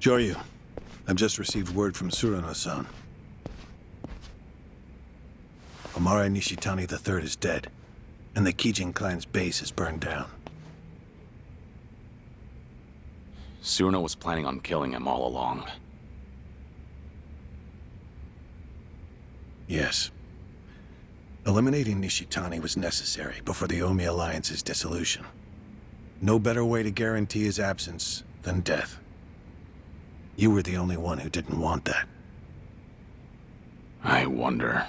Joryu, I've just received word from Tsuruno-san. Omare Nishitani III is dead, and the Kijin clan's base is burned down. Tsuruno was planning on killing him all along. Yes. Eliminating Nishitani was necessary before the Omi Alliance's dissolution. No better way to guarantee his absence than death. You were the only one who didn't want that. I wonder...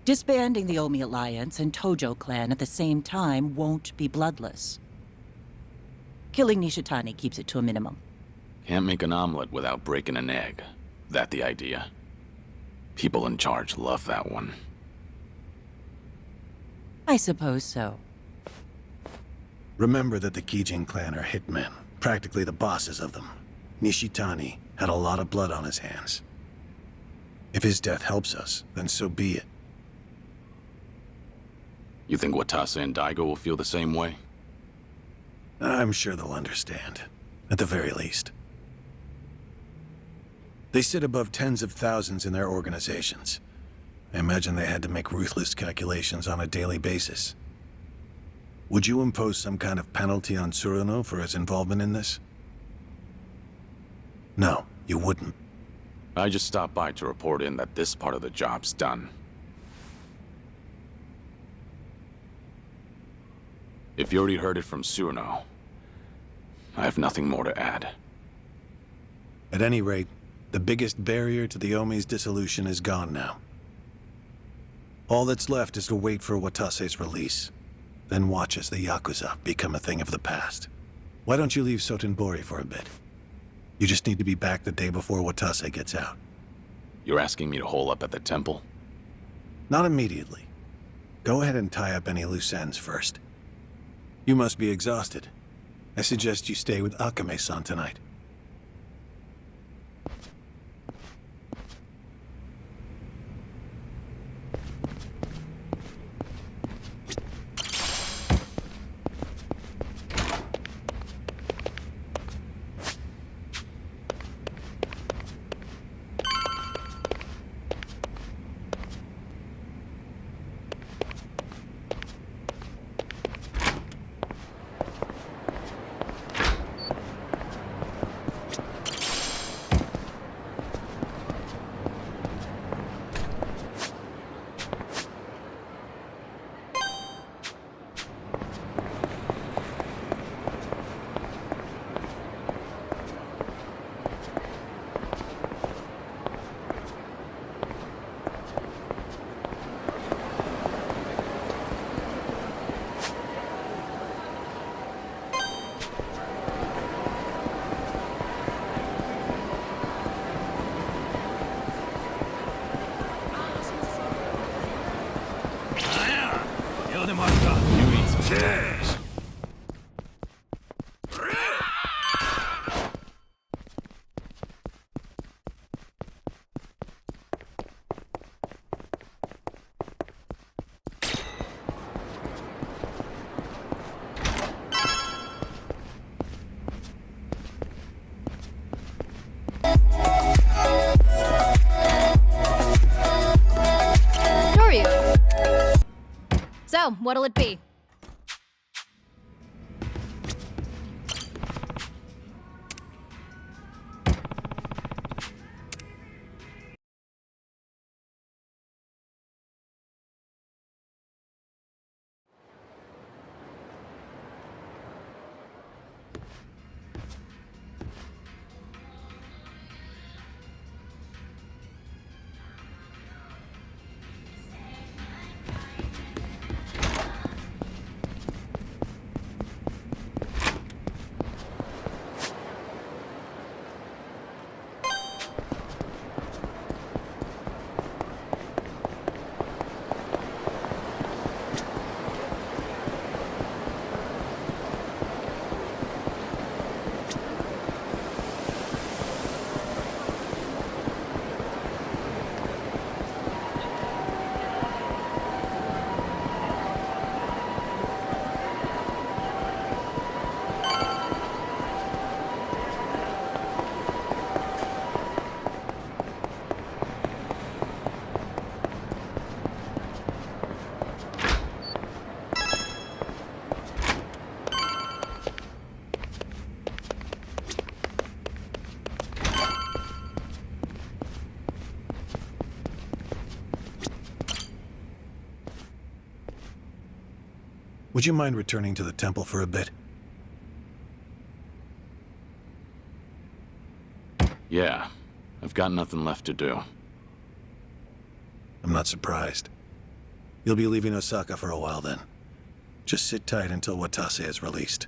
Disbanding the Omi Alliance and Tojo clan at the same time won't be bloodless. Killing Nishitani keeps it to a minimum. Can't make an omelet without breaking an egg. That the idea? People in charge love that one. I suppose so. Remember that the Kijin clan are hitmen, practically the bosses of them. Nishitani had a lot of blood on his hands. If his death helps us, then so be it. You think Watase and Daigo will feel the same way? I'm sure they'll understand, at the very least. They sit above tens of thousands in their organizations. I imagine they had to make ruthless calculations on a daily basis. Would you impose some kind of penalty on Tsuruno for his involvement in this? No, you wouldn't. I just stopped by to report in that this part of the job's done. If you already heard it from Tsuruno, I have nothing more to add. At any rate, the biggest barrier to the Omi's dissolution is gone now. All that's left is to wait for Watase's release, then watch as the Yakuza become a thing of the past. Why don't you leave Sotenbori for a bit? You just need to be back the day before Watase gets out. You're asking me to hole up at the temple? Not immediately. Go ahead and tie up any loose ends first. You must be exhausted. I suggest you stay with Akame-san tonight. So, what'll it be? Would you mind returning to the temple for a bit? Yeah, I've got nothing left to do. I'm not surprised. You'll be leaving Osaka for a while then. Just sit tight until Watase is released.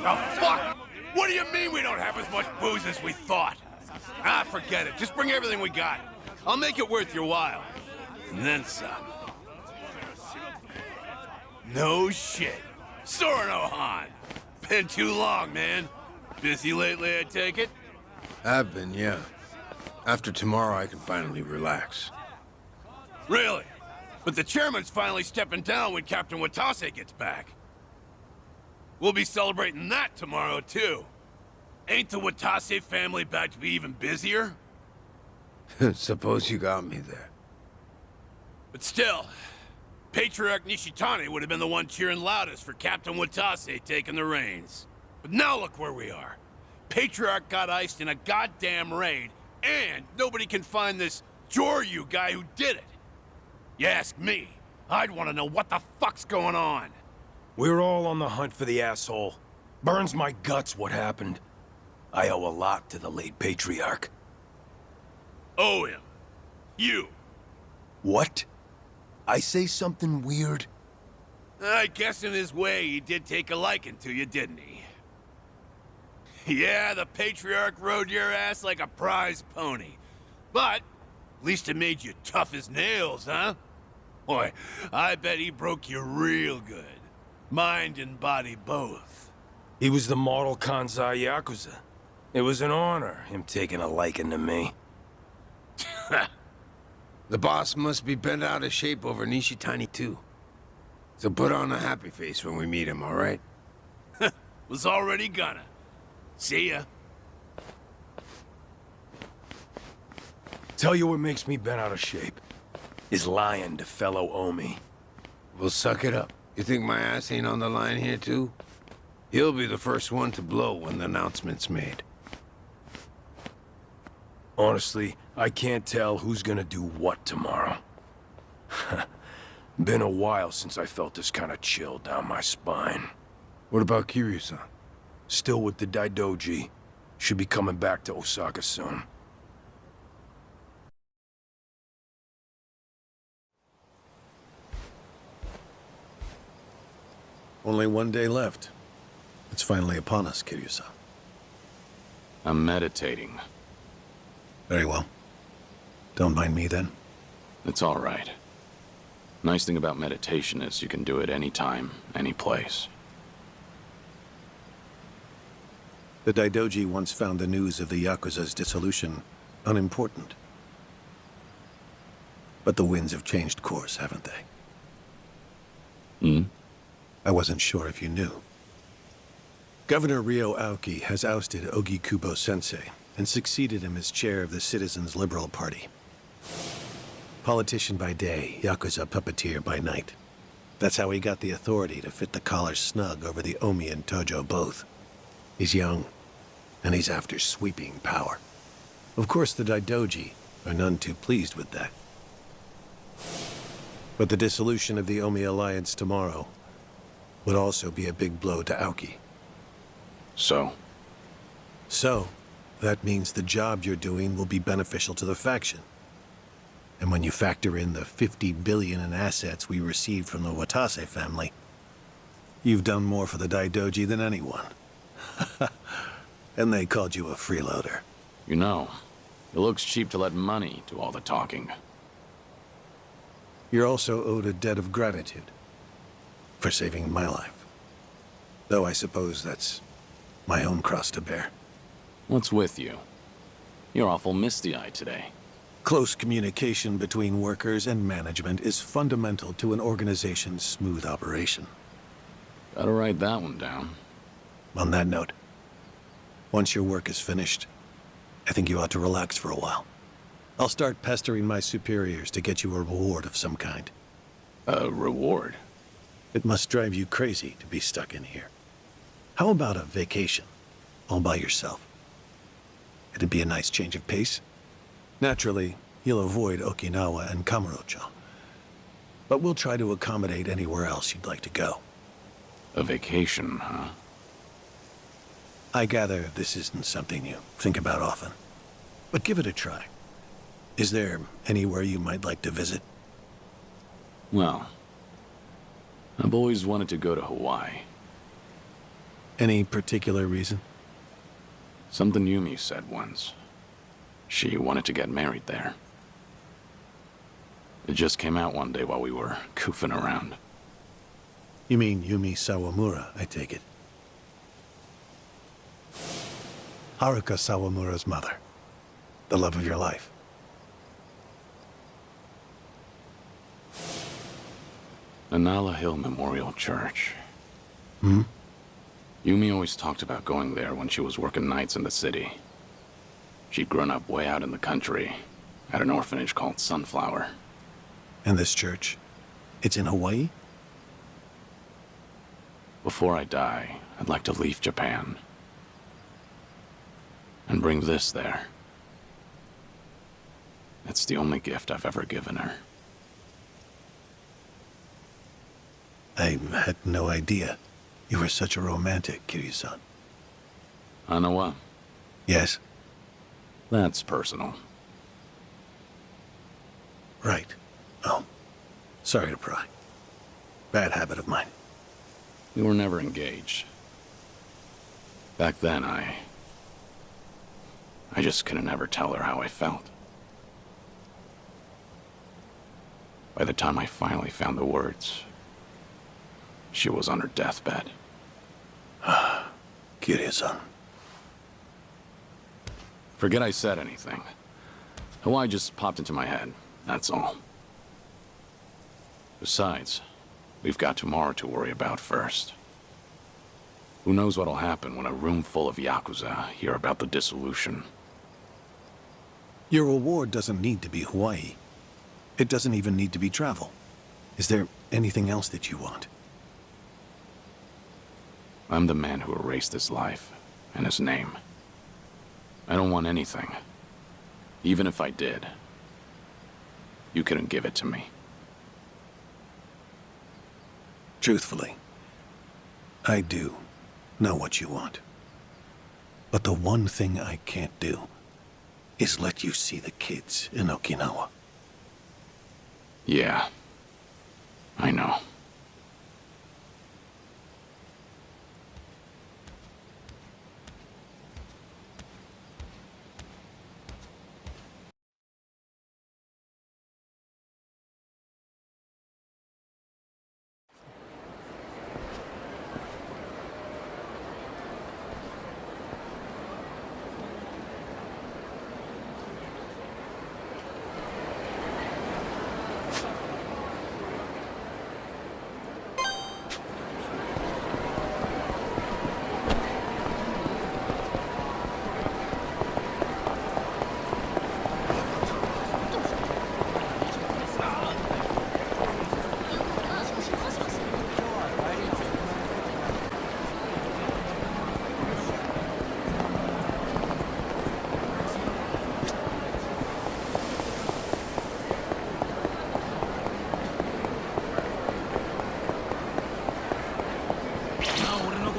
Oh, fuck! What do you mean we don't have as much booze as we thought? Ah, forget it. Just bring everything we got. I'll make it worth your while. And then some. No shit. Sorno Han. Been too long, man. Busy lately, I take it? I've been, yeah. After tomorrow, I can finally relax. Really? But the chairman's finally stepping down when Captain Watase gets back. We'll be celebrating that tomorrow, too. Ain't the Watase family about to be even busier? Suppose you got me there. But still, Patriarch Nishitani would have been the one cheering loudest for Captain Watase taking the reins. But now look where we are. Patriarch got iced in a goddamn raid, and nobody can find this Joryu guy who did it. You ask me, I'd want to know what the fuck's going on. We're all on the hunt for the asshole. Burns my guts what happened. I owe a lot to the late Patriarch. Owe him. You. What? I say something weird? I guess in his way he did take a liking to you, didn't he? Yeah, the Patriarch rode your ass like a prize pony. But, at least it made you tough as nails, huh? Boy, I bet he broke you real good. Mind and body both. He was the model Kansai Yakuza. It was an honor, him taking a liking to me. The boss must be bent out of shape over Nishitani, too. So put on a happy face when we meet him, all right? Was already gonna. See ya. Tell you what makes me bent out of shape. Is lying to fellow Omi. We'll suck it up. You think my ass ain't on the line here, too? He'll be the first one to blow when the announcement's made. Honestly, I can't tell who's gonna do what tomorrow. Been a while since I felt this kind of chill down my spine. What about Kiryu-san? Still with the Daidoji. Should be coming back to Osaka soon. Only one day left. It's finally upon us, Kiryu-san. I'm meditating. Very well. Don't mind me, then. It's all right. Nice thing about meditation is you can do it anytime, any place. The Daidoji once found the news of the Yakuza's dissolution unimportant. But the winds have changed course, haven't they? I wasn't sure if you knew. Governor Ryo Aoki has ousted Ogikubo-sensei and succeeded him as chair of the Citizens' Liberal Party. Politician by day, Yakuza puppeteer by night. That's how he got the authority to fit the collar snug over the Omi and Tojo both. He's young, and he's after sweeping power. Of course, the Daidoji are none too pleased with that. But the dissolution of the Omi alliance tomorrow would also be a big blow to Aoki. So, that means the job you're doing will be beneficial to the faction. And when you factor in the 50 billion in assets we received from the Watase family, you've done more for the Daidoji than anyone. And they called you a freeloader. you know, it looks cheap to let money do all the talking. You're also owed a debt of gratitude for saving my life. Though I suppose that's my own cross to bear. What's with you? You're awful misty-eyed today. Close communication between workers and management is fundamental to an organization's smooth operation. Gotta write that one down. On that note, once your work is finished, I think you ought to relax for a while. I'll start pestering my superiors to get you a reward of some kind. A reward? It must drive you crazy to be stuck in here. How about a vacation, all by yourself? It'd be a nice change of pace. Naturally, you'll avoid Okinawa and Kamurocho. But we'll try to accommodate anywhere else you'd like to go. A vacation, huh? I gather this isn't something you think about often. But give it a try. Is there anywhere you might like to visit? Well, I've always wanted to go to Hawaii. Any particular reason? Something Yumi said once. She wanted to get married there. It just came out one day while we were goofing around. You mean Yumi Sawamura, I take it. Haruka Sawamura's mother. The love of your life. Anala Hill Memorial Church. Hmm? Yumi always talked about going there when she was working nights in the city. She'd grown up way out in the country, at an orphanage called Sunflower. And this church? It's in Hawaii? Before I die, I'd like to leave Japan. And bring this there. It's the only gift I've ever given her. I had no idea. You were such a romantic, Kiryu-san. Hanawa, Yes? that's personal. Right. Oh. Sorry to pry. Bad habit of mine. We were never engaged. Back then, I just couldn't ever tell her how I felt. By the time I finally found the words, she was on her deathbed. Kiryu-san. Forget I said anything. Hawaii just popped into my head, that's all. Besides, we've got tomorrow to worry about first. Who knows what'll happen when a room full of Yakuza hear about the dissolution. Your reward doesn't need to be Hawaii. It doesn't even need to be travel. Is there anything else that you want? I'm the man who erased his life and his name. I don't want anything. Even if I did, you couldn't give it to me. Truthfully, I do know what you want. But the one thing I can't do is let you see the kids in Okinawa. Yeah, I know.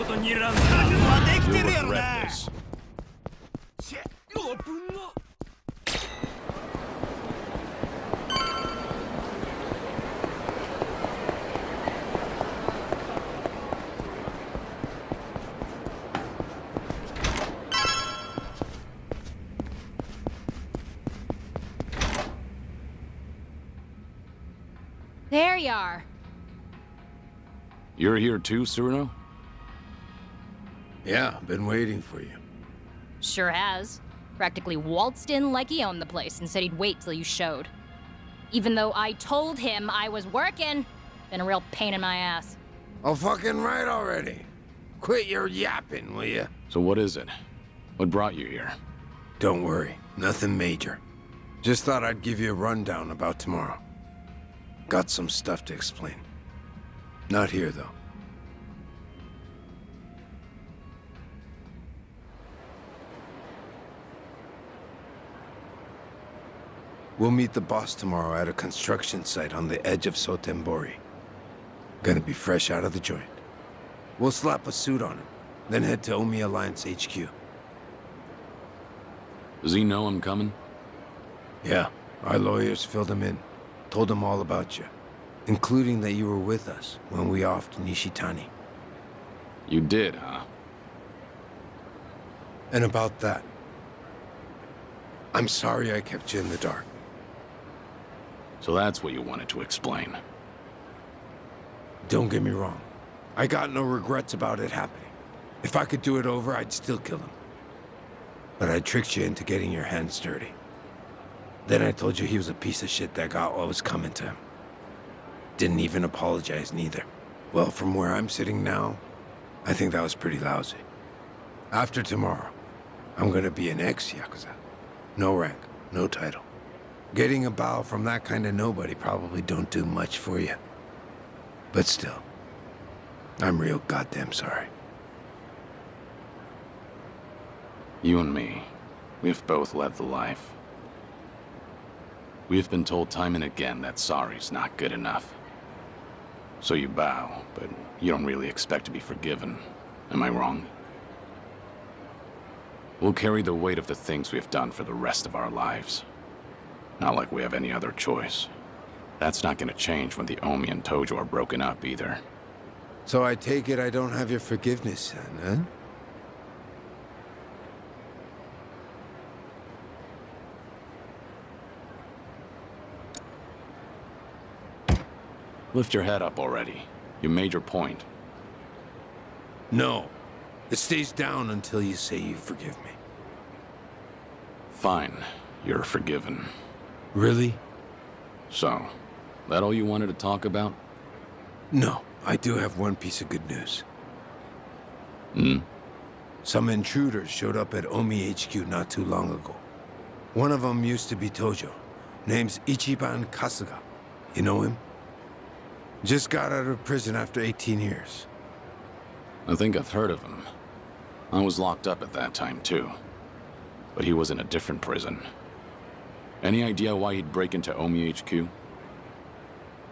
You'll regret this. There you are. You're here too, Cyrano? Yeah, been waiting for you. Sure has. Practically waltzed in like he owned the place and said he'd wait till you showed. Even though I told him I was working. Been a real pain in my ass. Oh, fucking right already. Quit your yapping, will ya? So what is it? What brought you here? Don't worry, nothing major. Just thought I'd give you a rundown about tomorrow. Got some stuff to explain. Not here, though. We'll meet the boss tomorrow at a construction site on the edge of Sotembori. Gonna be fresh out of the joint. We'll slap a suit on him, then head to Omi Alliance HQ. Does he know I'm coming? Yeah, our lawyers filled him in. Told him all about you, including that you were with us when we offed Nishitani. You did, huh? And about that, I'm sorry I kept you in the dark. So that's what you wanted to explain. Don't get me wrong. I got no regrets about it happening. If I could do it over, I'd still kill him. But I tricked you into getting your hands dirty. Then I told you he was a piece of shit that got what was coming to him. Didn't even apologize neither. Well, from where I'm sitting now, I think that was pretty lousy. After tomorrow, I'm gonna be an ex-Yakuza. No rank, no title. Getting a bow from that kind of nobody probably don't do much for you. But still, I'm real goddamn sorry. You and me, we've both led the life. We've been told time and again that sorry's not good enough. So you bow, but you don't really expect to be forgiven. Am I wrong? We'll carry the weight of the things we've done for the rest of our lives. Not like we have any other choice. That's not gonna change when the Omi and Tojo are broken up either. So I take it I don't have your forgiveness then, huh? Lift your head up already. You made your point. No. It stays down until you say you forgive me. Fine. You're forgiven. Really? So, that all you wanted to talk about? No. I do have one piece of good news. Hmm? Some intruders showed up at Omi HQ not too long ago. One of them used to be Tojo. Name's Ichiban Kasuga. You know him? Just got out of prison after 18 years. I think I've heard of him. I was locked up at that time, too. But he was in a different prison. Any idea why he'd break into Omi HQ?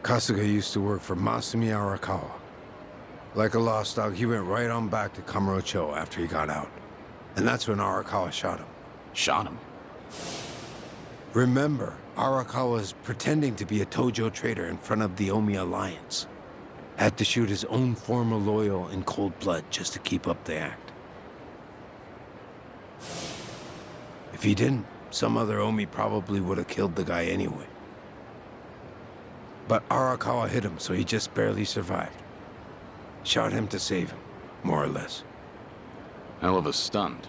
Kasuga used to work for Masumi Arakawa. Like a lost dog, he went right on back to Kamurocho after he got out. And that's when Arakawa shot him. Shot him? Remember, Arakawa was pretending to be a Tojo traitor in front of the Omi Alliance. Had to shoot his own former loyal in cold blood just to keep up the act. If he didn't, some other Omi probably would have killed the guy anyway. But Arakawa hit him, so he just barely survived. Shot him to save him, more or less. Hell of a stunt.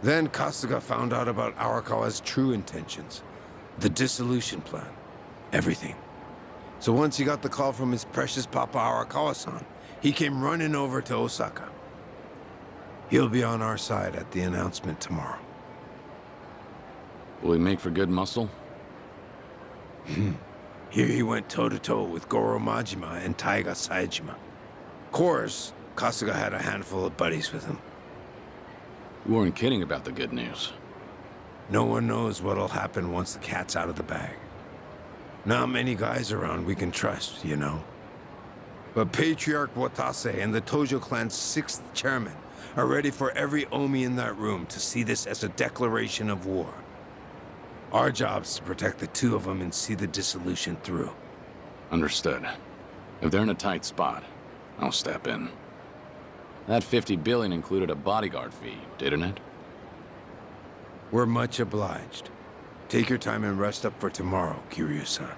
Then Kasuga found out about Arakawa's true intentions. The dissolution plan. Everything. So once he got the call from his precious Papa Arakawa-san, he came running over to Osaka. He'll be on our side at the announcement tomorrow. Will he make for good muscle? Here he went toe-to-toe with Goro Majima and Taiga Saejima. Of course, Kasuga had a handful of buddies with him. You weren't kidding about the good news. No one knows what'll happen once the cat's out of the bag. Not many guys around we can trust, you know. But Patriarch Watase and the Tojo clan's 6th chairman are ready for every Omi in that room to see this as a declaration of war. Our job's to protect the 2 of them and see the dissolution through. Understood. If they're in a tight spot, I'll step in. That $50 billion included a bodyguard fee, didn't it? We're much obliged. Take your time and rest up for tomorrow, Kiryu-san.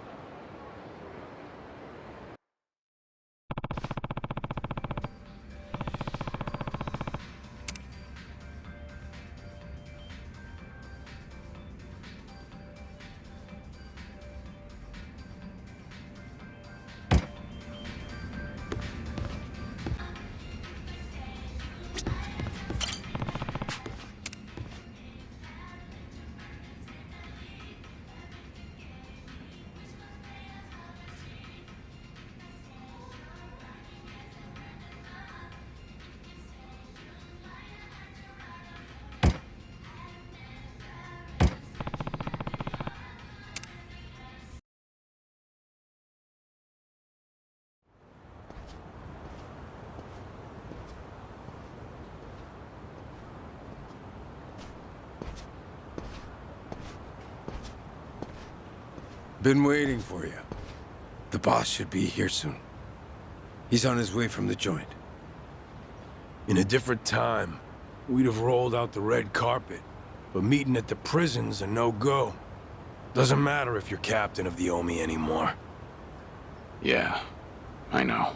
Been waiting for you. The boss should be here soon. He's on his way from the joint. In a different time, we'd have rolled out the red carpet. But meeting at the prison's a no-go. Doesn't matter if you're captain of the Omi anymore. Yeah, I know.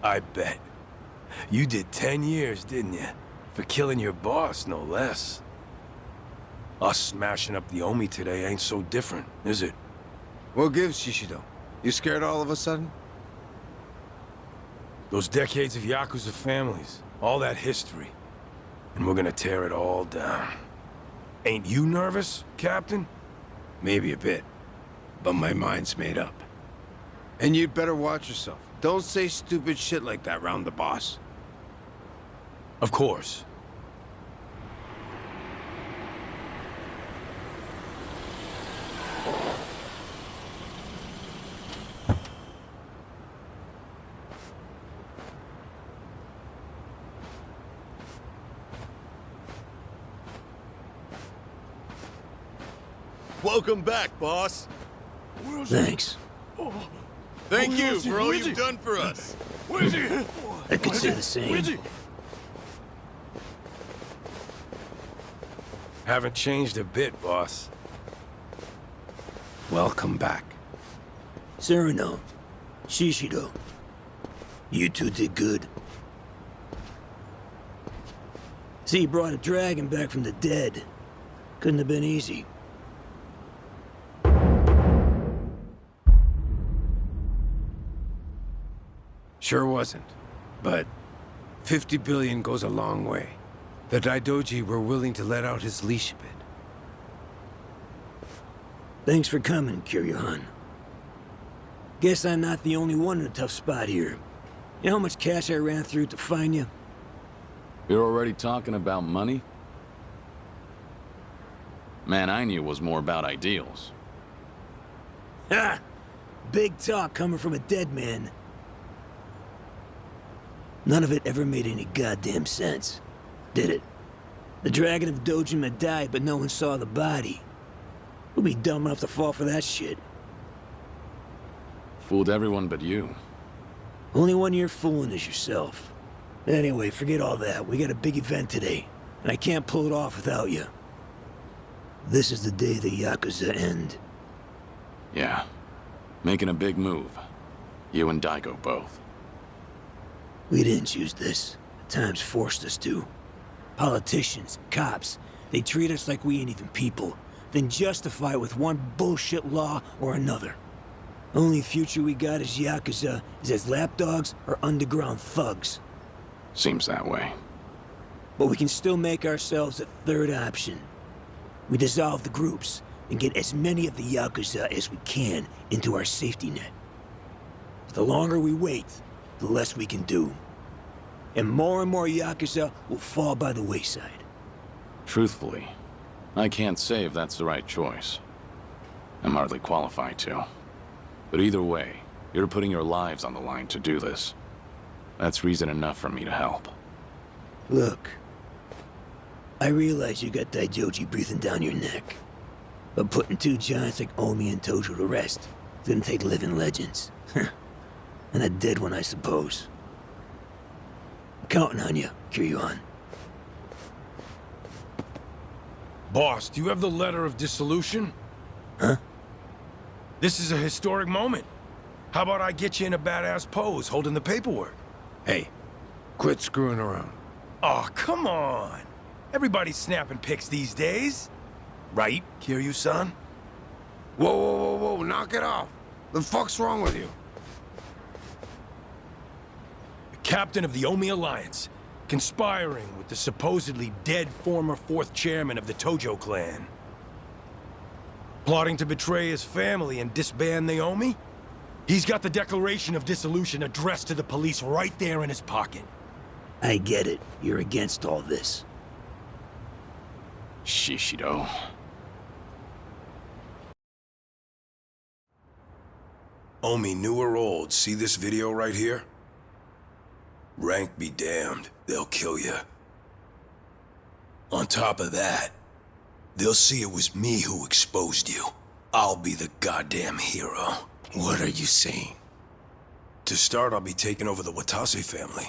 I bet. You did 10 years, didn't you? For killing your boss, no less. Us smashing up the Omi today ain't so different, is it? What gives, Shishido? You scared all of a sudden? Those decades of Yakuza families, all that history. And we're gonna tear it all down. Ain't you nervous, Captain? Maybe a bit. But my mind's made up. And you'd better watch yourself. Don't say stupid shit like that round the boss. Of course. Welcome back, boss. Thanks. Thank you for all you've done for us. I could say the same. Haven't changed a bit, boss. Welcome back. Sereno, Shishido, you two did good. See, you brought a dragon back from the dead. Couldn't have been easy. Sure wasn't. But 50 billion goes a long way. The Daidoji were willing to let out his leash a bit. Thanks for coming, Kiryu-han. Guess I'm not the only one in a tough spot here. You know how much cash I ran through to find you? You're already talking about money? Man, I knew it was more about ideals. Ha! Big talk coming from a dead man. None of it ever made any goddamn sense, did it? The Dragon of Dojima died, but no one saw the body. Who'd be dumb enough to fall for that shit? Fooled everyone but you. Only one you're fooling is yourself. Anyway, forget all that. We got a big event today, and I can't pull it off without you. This is the day the Yakuza end. Yeah. Making a big move. You and Daigo both. We didn't choose this. The times forced us to. Politicians, cops, they treat us like we ain't even people, then justify it with one bullshit law or another. Only future we got as Yakuza is as lapdogs or underground thugs. Seems that way. But we can still make ourselves a third option. We dissolve the groups and get as many of the Yakuza as we can into our safety net. The longer we wait, the less we can do. And more Yakuza will fall by the wayside. Truthfully, I can't say if that's the right choice. I'm hardly qualified to. But either way, You're putting your lives on the line to do this. That's reason enough for me to help. Look, I realize you got Daidoji breathing down your neck. But putting two giants like Omi and Tojo to rest didn't take living legends. And a dead one, I suppose. I'm counting on you, Kiryu. Boss, do you have the letter of dissolution? Huh? This is a historic moment. How about I get you in a badass pose, holding the paperwork? Hey, quit screwing around. Oh, come on. Everybody's snapping pics these days. Right, Kiryu-san? Whoa, whoa, whoa, whoa, knock it off. The fuck's wrong with you? The captain of the Omi Alliance, conspiring with the supposedly dead former 4th chairman of the Tojo clan. Plotting to betray his family and disband the Omi? He's got the Declaration of Dissolution addressed to the police right there in his pocket. I get it. You're against all this. Shishido. Omi, new or old, see this video right here? Rank be damned, they'll kill you. On top of that, they'll see it was me who exposed you. I'll be the goddamn hero. What are you saying? To start, I'll be taking over the Watase family.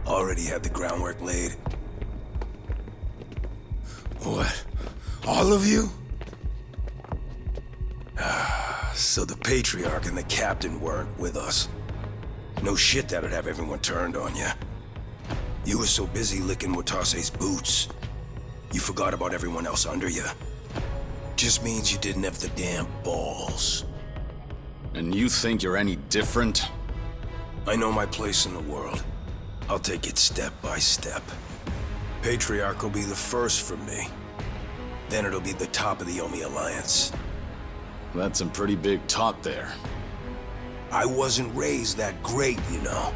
Already had the groundwork laid. What? All of you? So the Patriarch and the Captain weren't with us. No shit that'd have everyone turned on you. You were so busy licking Watase's boots, you forgot about everyone else under you. Just means you didn't have the damn balls. And you think you're any different? I know my place in the world. I'll take it step by step. Patriarch will be the first for me. Then it'll be the top of the Omi Alliance. That's some pretty big talk there. I wasn't raised that great, you know.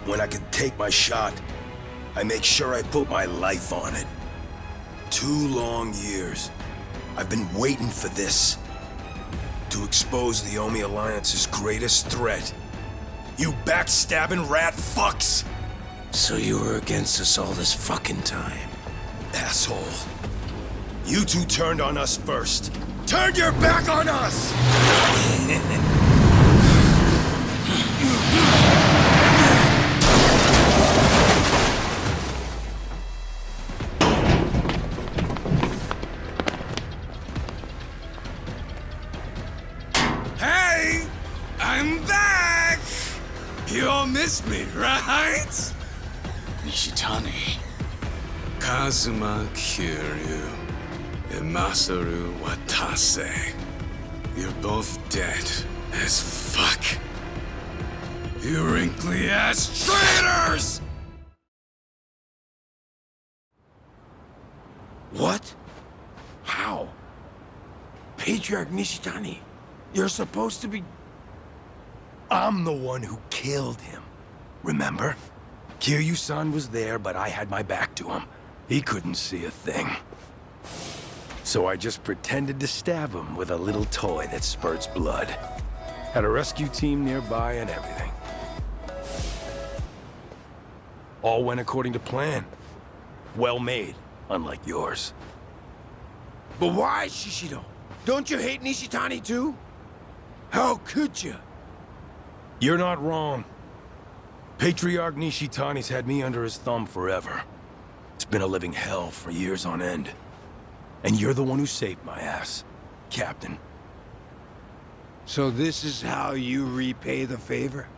When I could take my shot, I make sure I put my life on it. 2 long years. I've been waiting for this. To expose the Omi Alliance's greatest threat. You backstabbing rat fucks! So you were against us all this fucking time. Asshole. You two turned on us first. Turned your back on us! Hey! I'm back! You all missed me, right? Nishitani. Kazuma Kiryu and Masaru Watase. You're both dead as fuck. You wrinkly ass traitors! What? How? Patriarch Nishitani, you're supposed to be... I'm the one who killed him. Remember? Kiryu-san was there, but I had my back to him. He couldn't see a thing. So I just pretended to stab him with a little toy that spurts blood. Had a rescue team nearby and everything. All went according to plan. Well made, unlike yours. But why, Shishido? Don't you hate Nishitani too? How could you? You're not wrong. Patriarch Nishitani's had me under his thumb forever. It's been a living hell for years on end. And you're the one who saved my ass, Captain. So this is how you repay the favor?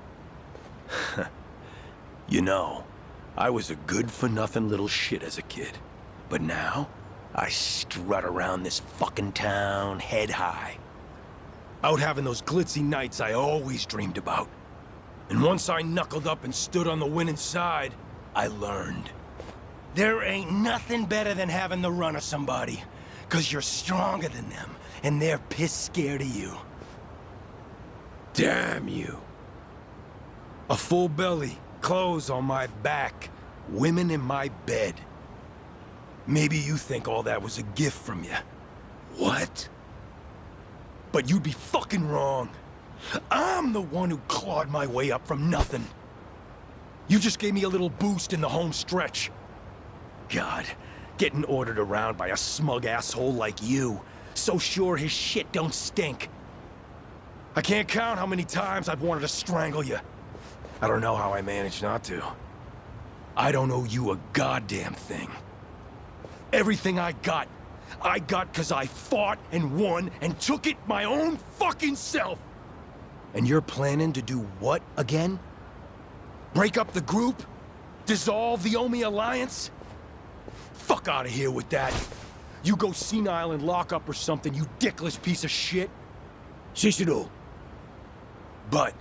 You know, I was a good-for-nothing little shit as a kid. But now, I strut around this fucking town head high. Out having those glitzy nights I always dreamed about. And once I knuckled up and stood on the winning side, I learned. There ain't nothing better than having the run of somebody. 'Cause you're stronger than them, and they're piss scared of you. Damn you. A full belly, clothes on my back, women in my bed. Maybe you think all that was a gift from you. What? But you'd be fucking wrong. I'm the one who clawed my way up from nothing. You just gave me a little boost in the home stretch. God, getting ordered around by a smug asshole like you, so sure his shit don't stink. I can't count how many times I've wanted to strangle you. I don't know how I managed not to. I don't owe you a goddamn thing. Everything I got 'cause I fought and won and took it my own fucking self. And you're planning to do what again? Break up the group? Dissolve the Omi Alliance? Fuck out of here with that. You go senile in lockup or something, you dickless piece of shit. Shishiro. But,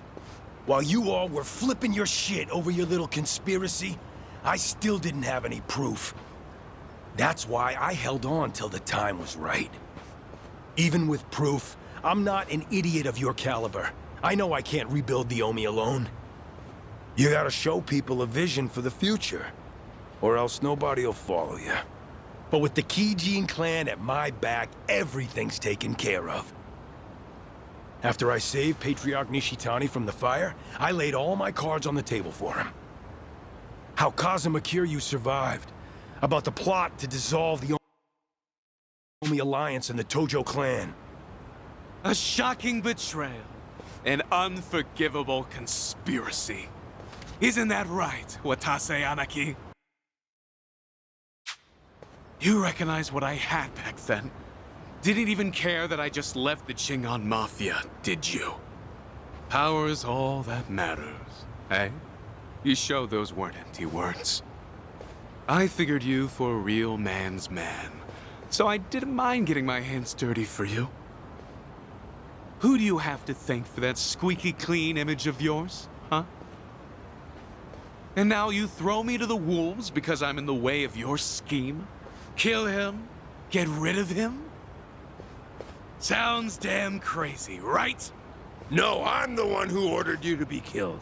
while you all were flipping your shit over your little conspiracy, I still didn't have any proof. That's why I held on till the time was right. Even with proof, I'm not an idiot of your caliber. I know I can't rebuild the Omi alone. You gotta show people a vision for the future, or else nobody'll follow you. But with the Kijin clan at my back, everything's taken care of. After I saved Patriarch Nishitani from the fire, I laid all my cards on the table for him. How Kazuma Kiryu survived, about the plot to dissolve the Omi Alliance and the Tojo clan. A shocking betrayal. An unforgivable conspiracy. Isn't that right, Watase Anaki? You recognize what I had back then? Didn't even care that I just left the Chingon Mafia, did you? Power's all that matters, eh? You showed those weren't empty words. I figured you for a real man's man, so I didn't mind getting my hands dirty for you. Who do you have to thank for that squeaky clean image of yours, huh? And now you throw me to the wolves because I'm in the way of your scheme? Kill him? Get rid of him? Sounds damn crazy, right? No, I'm the one who ordered you to be killed.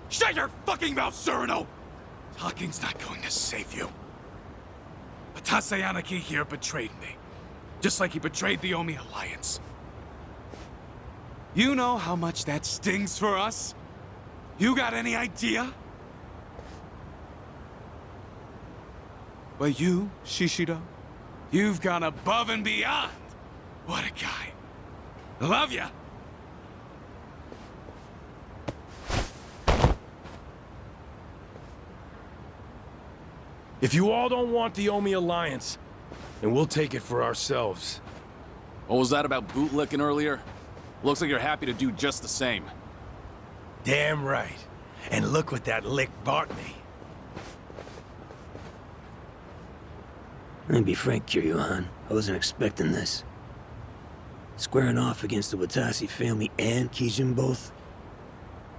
Shut your fucking mouth, Cyrano! Talking's not going to save you. Watase Anaki here betrayed me, just like he betrayed the Omi Alliance. You know how much that stings for us? You got any idea? But you, Shishiro, you've gone above and beyond. What a guy. Love ya! If you all don't want the Omi Alliance, then we'll take it for ourselves. What was that about bootlicking earlier? Looks like you're happy to do just the same. Damn right. And look what that lick bought me. Let me be frank, Kiryu-han. I wasn't expecting this. Squaring off against the Watase family and Kijin both?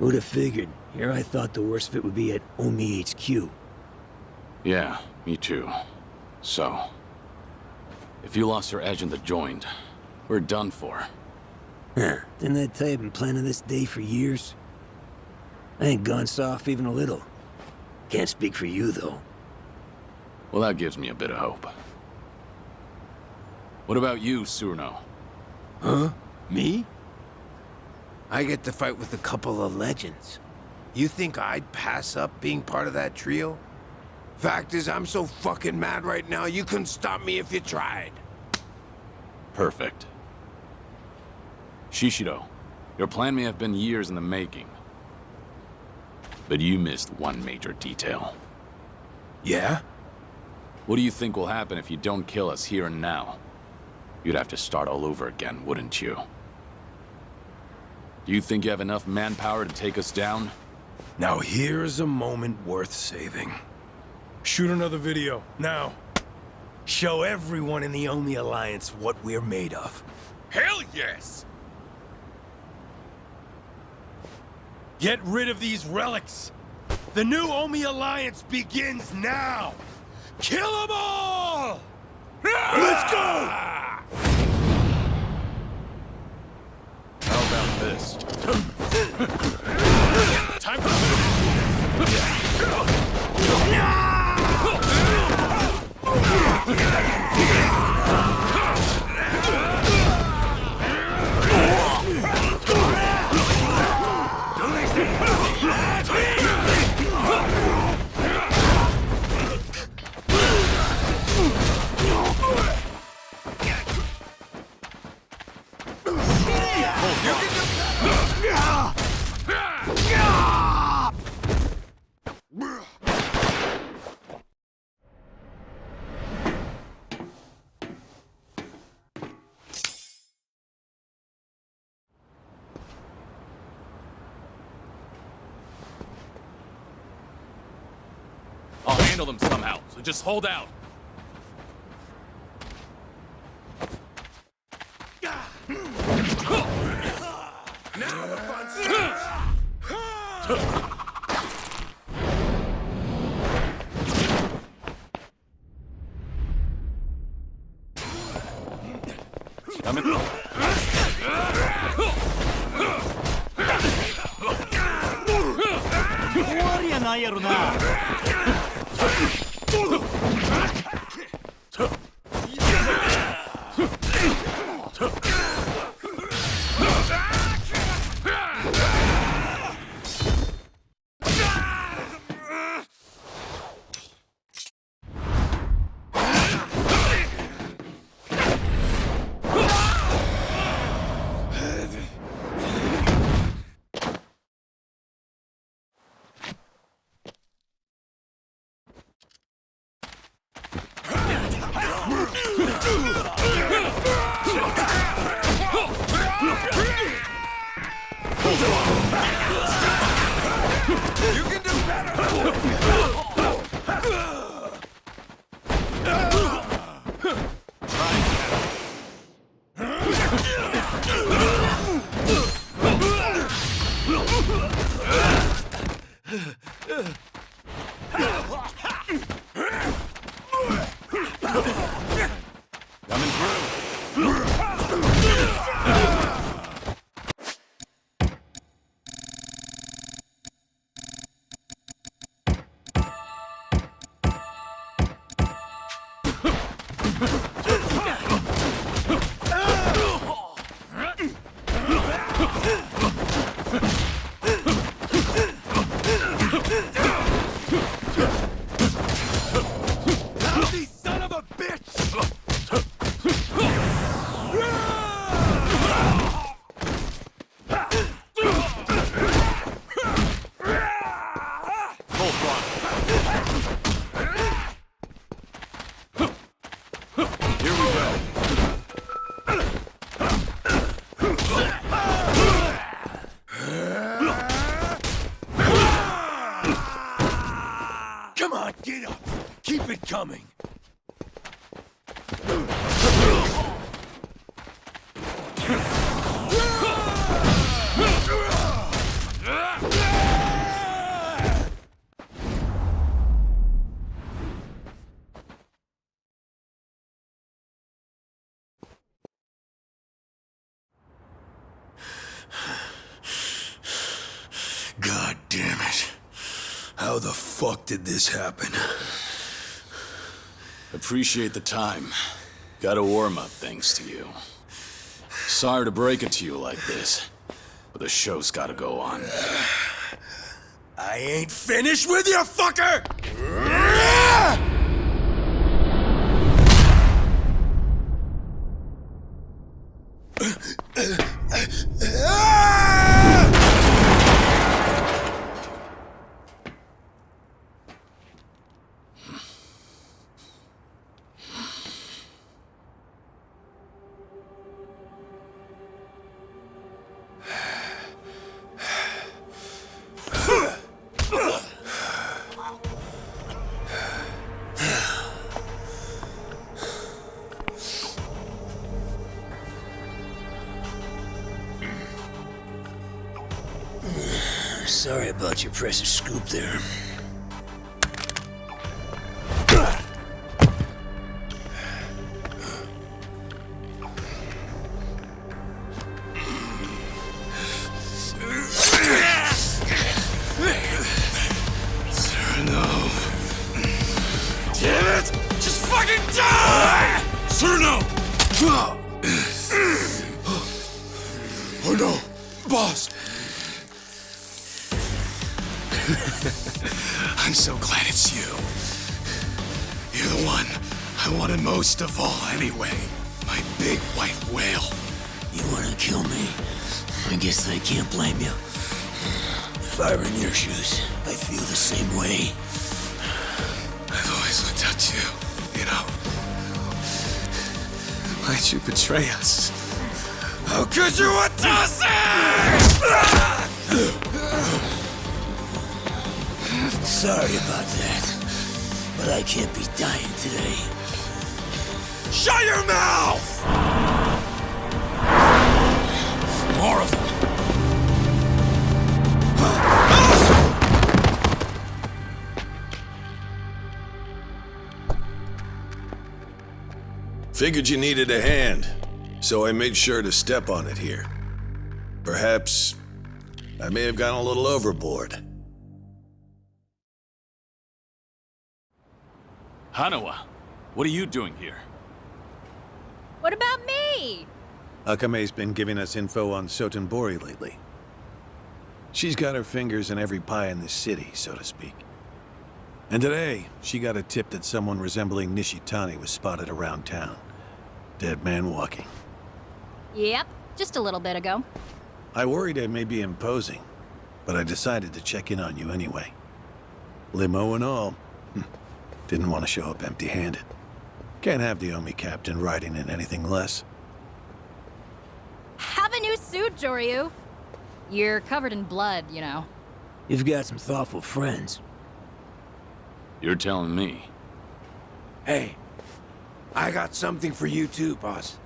Who'd have figured? Here I thought the worst of it would be at Omi HQ. Yeah, me too. So, if you lost your edge in the joint, we're done for. Huh. Didn't I tell you I've been planning this day for years? I ain't gone soft even a little. Can't speak for you, though. Well, that gives me a bit of hope. What about you, Surno? Huh? Me? I get to fight with a couple of legends. You think I'd pass up being part of that trio? Fact is, I'm so fucking mad right now, you couldn't stop me if you tried. Perfect. Shishiro, your plan may have been years in the making. But you missed one major detail. Yeah? What do you think will happen if you don't kill us here and now? You'd have to start all over again, wouldn't you? Do you think you have enough manpower to take us down? Now here's a moment worth saving. Shoot another video, now. Show everyone in the Omi Alliance what we're made of. Hell yes! Get rid of these relics! The new Omi Alliance begins now! Kill them all! Let's go! How about this? Time for handle them somehow, so just hold out. Now the fun starts! Coming. You can do better! Coming through. Lousy son of a bitch! Full throttle. Here we go. Come on, get up! Keep it coming! God damn it. How the fuck did this happen? Appreciate the time. Got a warm-up thanks to you. Sorry to break it to you like this, but the show's gotta go on. I ain't finished with you, fucker! Sorry about your precious scoop there. Damn it! Just fucking die! Cerno! Oh no! Boss! I'm so glad it's you. You're the one I wanted most of all anyway. My big white whale. You wanna kill me? I guess I can't blame you. If I were in your shoes, I'd feel the same way. I've always looked up to you, you know. Why'd you betray us? How could you want us? Sorry about that. I can't be dying today. Shut your mouth! More of them. Figured you needed a hand, so I made sure to step on it here. Perhaps I may have gone a little overboard. Hanawa, what are you doing here? What about me? Akame's been giving us info on Sotenbori lately. She's got her fingers in every pie in this city, so to speak. And today, she got a tip that someone resembling Nishitani was spotted around town. Dead man walking. Yep, just a little bit ago. I worried I may be imposing, but I decided to check in on you anyway. Limo and all. Didn't want to show up empty-handed. Can't have the Omi captain riding in anything less. Have a new suit, Joryu. You're covered in blood, you know. You've got some thoughtful friends. You're telling me. Hey, I got something for you too, boss.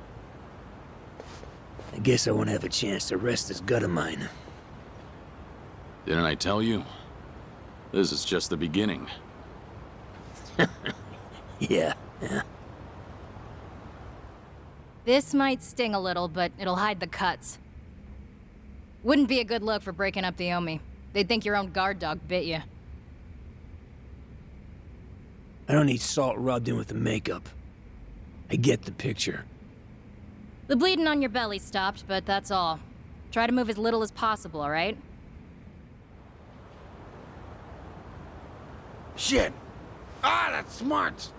I guess I won't have a chance to rest this gut of mine. Didn't I tell you? This is just the beginning. Yeah. This might sting a little, but it'll hide the cuts. Wouldn't be a good look for breaking up the Omi. They'd think your own guard dog bit you. I don't need salt rubbed in with the makeup. I get the picture. The bleeding on your belly stopped, but that's all. Try to move as little as possible, all right? Shit! Ah, that's smart!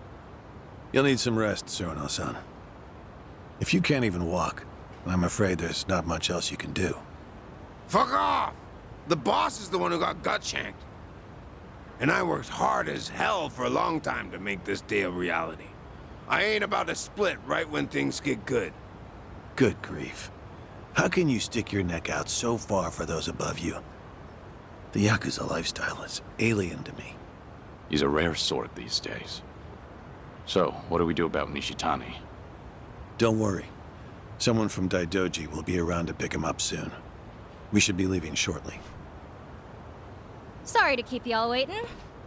You'll need some rest, Suruno-san. If you can't even walk, I'm afraid there's not much else you can do. Fuck off! The boss is the one who got gut-shanked. And I worked hard as hell for a long time to make this day a reality. I ain't about to split right when things get good. Good grief. How can you stick your neck out so far for those above you? The Yakuza lifestyle is alien to me. He's a rare sort these days. So, what do we do about Nishitani? Don't worry. Someone from Daidoji will be around to pick him up soon. We should be leaving shortly. Sorry to keep y'all waiting.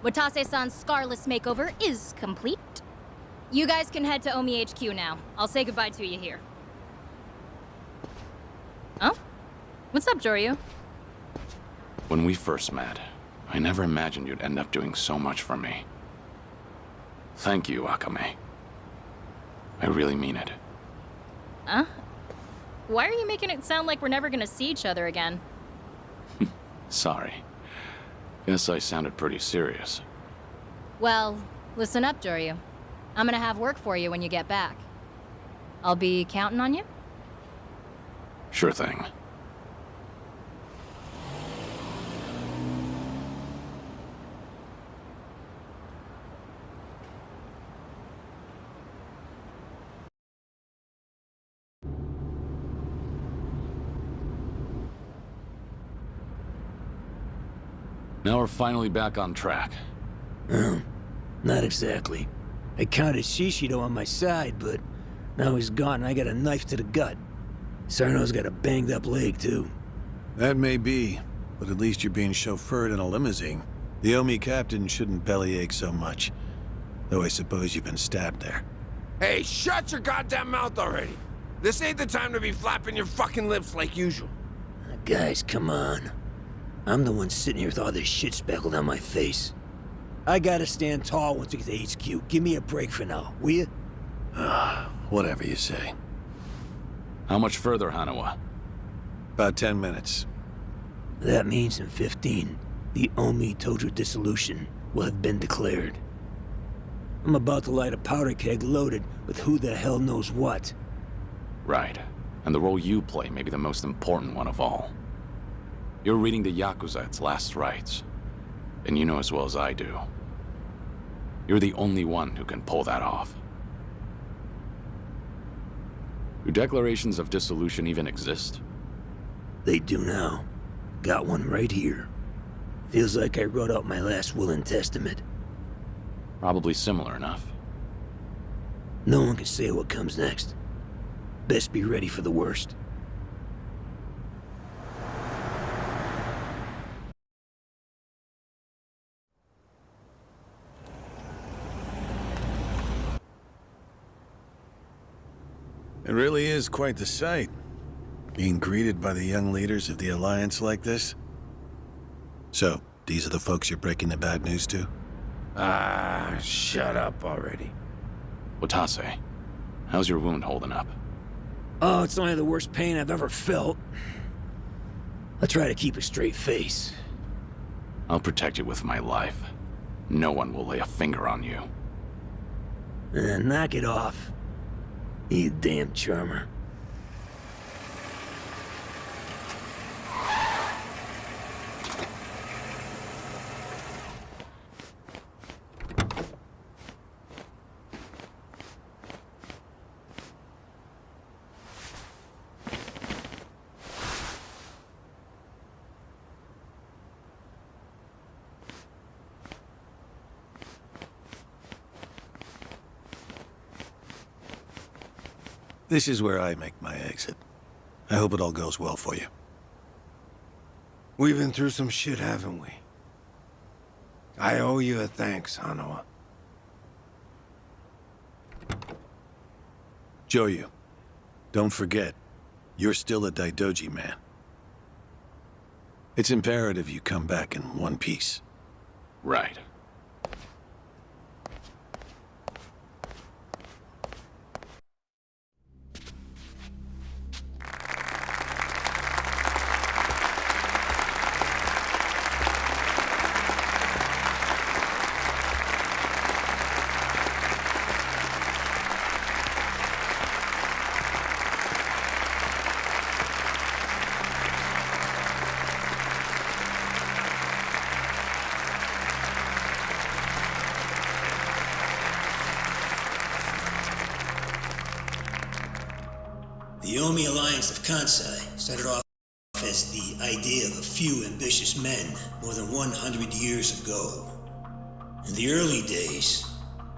Watase-san's Scarless makeover is complete. You guys can head to Omi HQ now. I'll say goodbye to you here. Oh? What's up, Joryu? When we first met, I never imagined you'd end up doing so much for me. Thank you, Akame. I really mean it. Huh? Why are you making it sound like we're never gonna see each other again? Sorry. Guess I sounded pretty serious. Well, listen up, Joryu. I'm gonna have work for you when you get back. I'll be counting on you? Sure thing. Now we're finally back on track. Not exactly. I counted Shishido on my side, but now he's gone and I got a knife to the gut. Sarno's got a banged up leg, too. That may be, but at least you're being chauffeured in a limousine. The Omi captain shouldn't bellyache so much. Though I suppose you've been stabbed there. Hey, shut your goddamn mouth already! This ain't the time to be flapping your fucking lips like usual. Guys, come on. I'm the one sitting here with all this shit speckled on my face. I gotta stand tall once we get to HQ. Give me a break for now, will you? Whatever you say. How much further, Hanawa? About 10 minutes. That means in 15, the Omi Tojo dissolution will have been declared. I'm about to light a powder keg loaded with who the hell knows what. Right. And the role you play may be the most important one of all. You're reading the Yakuza its last rites. And you know as well as I do. You're the only one who can pull that off. Do declarations of dissolution even exist? They do now. Got one right here. Feels like I wrote out my last will and testament. Probably similar enough. No one can say what comes next. Best be ready for the worst. It really is quite the sight, being greeted by the young leaders of the Alliance like this. So, these are the folks you're breaking the bad news to? Ah, shut up already. Watase, how's your wound holding up? Oh, it's only the worst pain I've ever felt. I try to keep a straight face. I'll protect you with my life. No one will lay a finger on you. Knock it off. You damn charmer. This is where I make my exit. I hope it all goes well for you. We've been through some shit, haven't we? I owe you a thanks, Hanawa. Joryu, don't forget, you're still a Daidoji man. It's imperative you come back in one piece. Right. The Omi Alliance of Kansai started off as the idea of a few ambitious men more than 100 years ago. In the early days,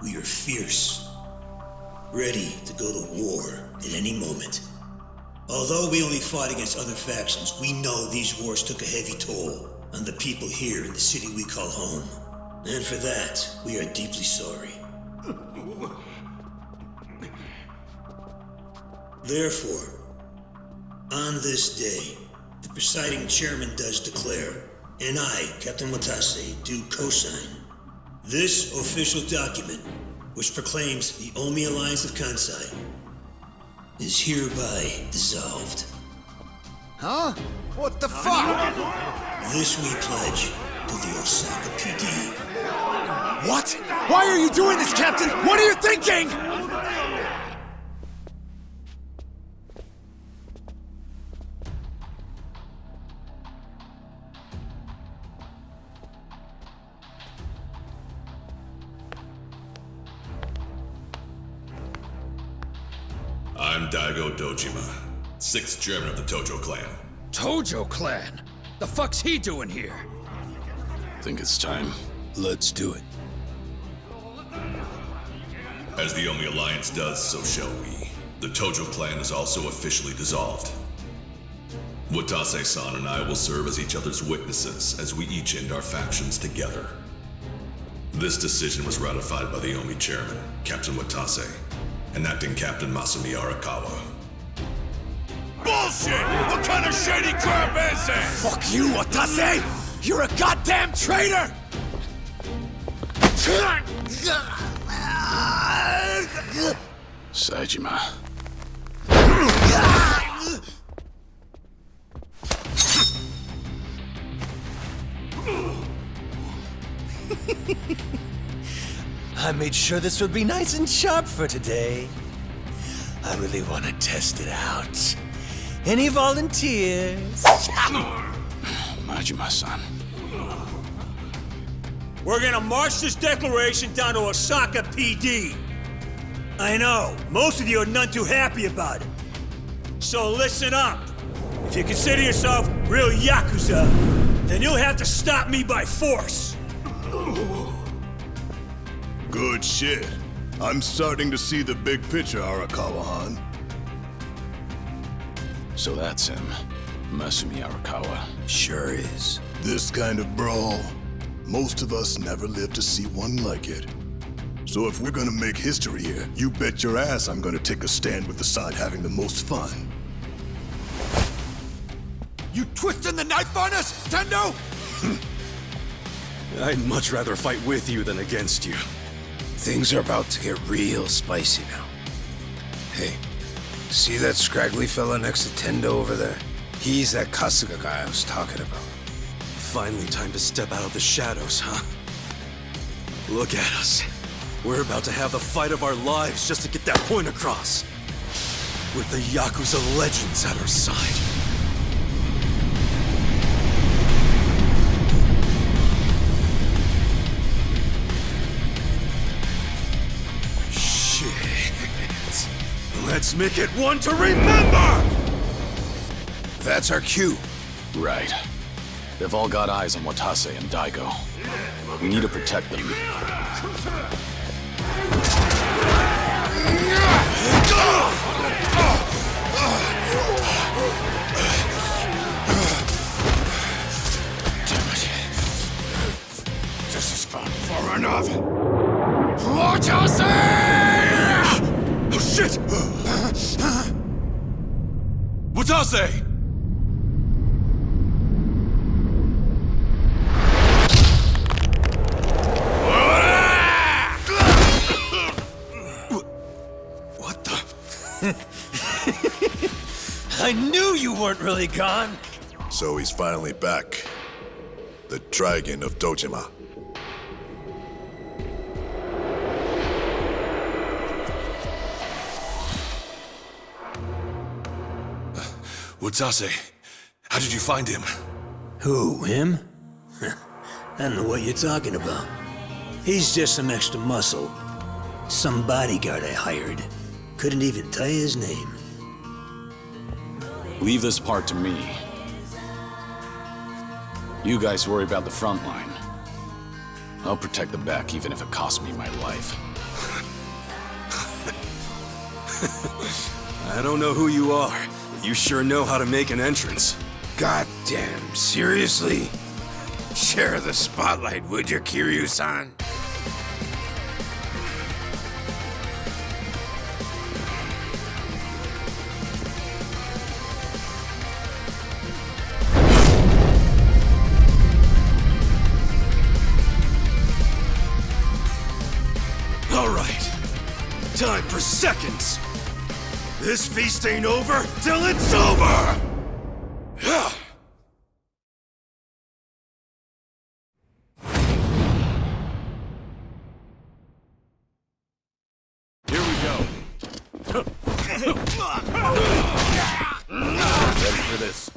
we were fierce, ready to go to war at any moment. Although we only fought against other factions, we know these wars took a heavy toll on the people here in the city we call home. And for that, we are deeply sorry. Therefore, on this day, the presiding chairman does declare, and I, Captain Watase, do co-sign, this official document, which proclaims the Omi Alliance of Kansai, is hereby dissolved. Huh? What the fuck? This we pledge to the Osaka PD. What? Why are you doing this, Captain? What are you thinking? I'm Daigo Dojima, 6th German of the Tojo clan. Tojo clan? The fuck's he doing here? Think it's time. Let's do it. As the Omi Alliance does, so shall we. The Tojo clan is also officially dissolved. Watase-san and I will serve as each other's witnesses as we each end our factions together. This decision was ratified by the Omi chairman, Captain Watase, and acting Captain Masumi Arakawa. Bullshit! What kind of shady crap is this? Fuck you, Watase! You're a goddamn traitor! Saejima. I made sure this would be nice and sharp for today. I really want to test it out. Any volunteers? Majima-san. We're gonna march this declaration down to Osaka PD. I know, most of you are none too happy about it. So listen up. If you consider yourself real Yakuza, then you'll have to stop me by force. Good shit. I'm starting to see the big picture, Arakawa-han. So that's him, Masumi Arakawa. Sure is. This kind of brawl, most of us never lived to see one like it. So if we're gonna make history here, you bet your ass I'm gonna take a stand with the side having the most fun. You twisting the knife on us, Tendo? I'd much rather fight with you than against you. Things are about to get real spicy now. Hey, see that scraggly fella next to Tendo over there? He's that Kasuga guy I was talking about. Finally time to step out of the shadows, huh? Look at us. We're about to have the fight of our lives just to get that point across. With the Yakuza legends at our side. Let's make it one to remember! That's our cue. Right. They've all got eyes on Watase and Daigo. We need to protect them. This has gone far enough. Watase! Oh shit! Watase! What the? I knew you weren't really gone. So he's finally back. The Dragon of Dojima. Watase, how did you find him? Who, him? I don't know what you're talking about. He's just some extra muscle. Some bodyguard I hired. Couldn't even tell you his name. Leave this part to me. You guys worry about the front line. I'll protect the back even if it costs me my life. I don't know who you are, but you sure know how to make an entrance. Goddamn, seriously? Share the spotlight, would you, Kiryu-san? All right, time for seconds. This feast ain't over till it's over! Here we go. Ready for this.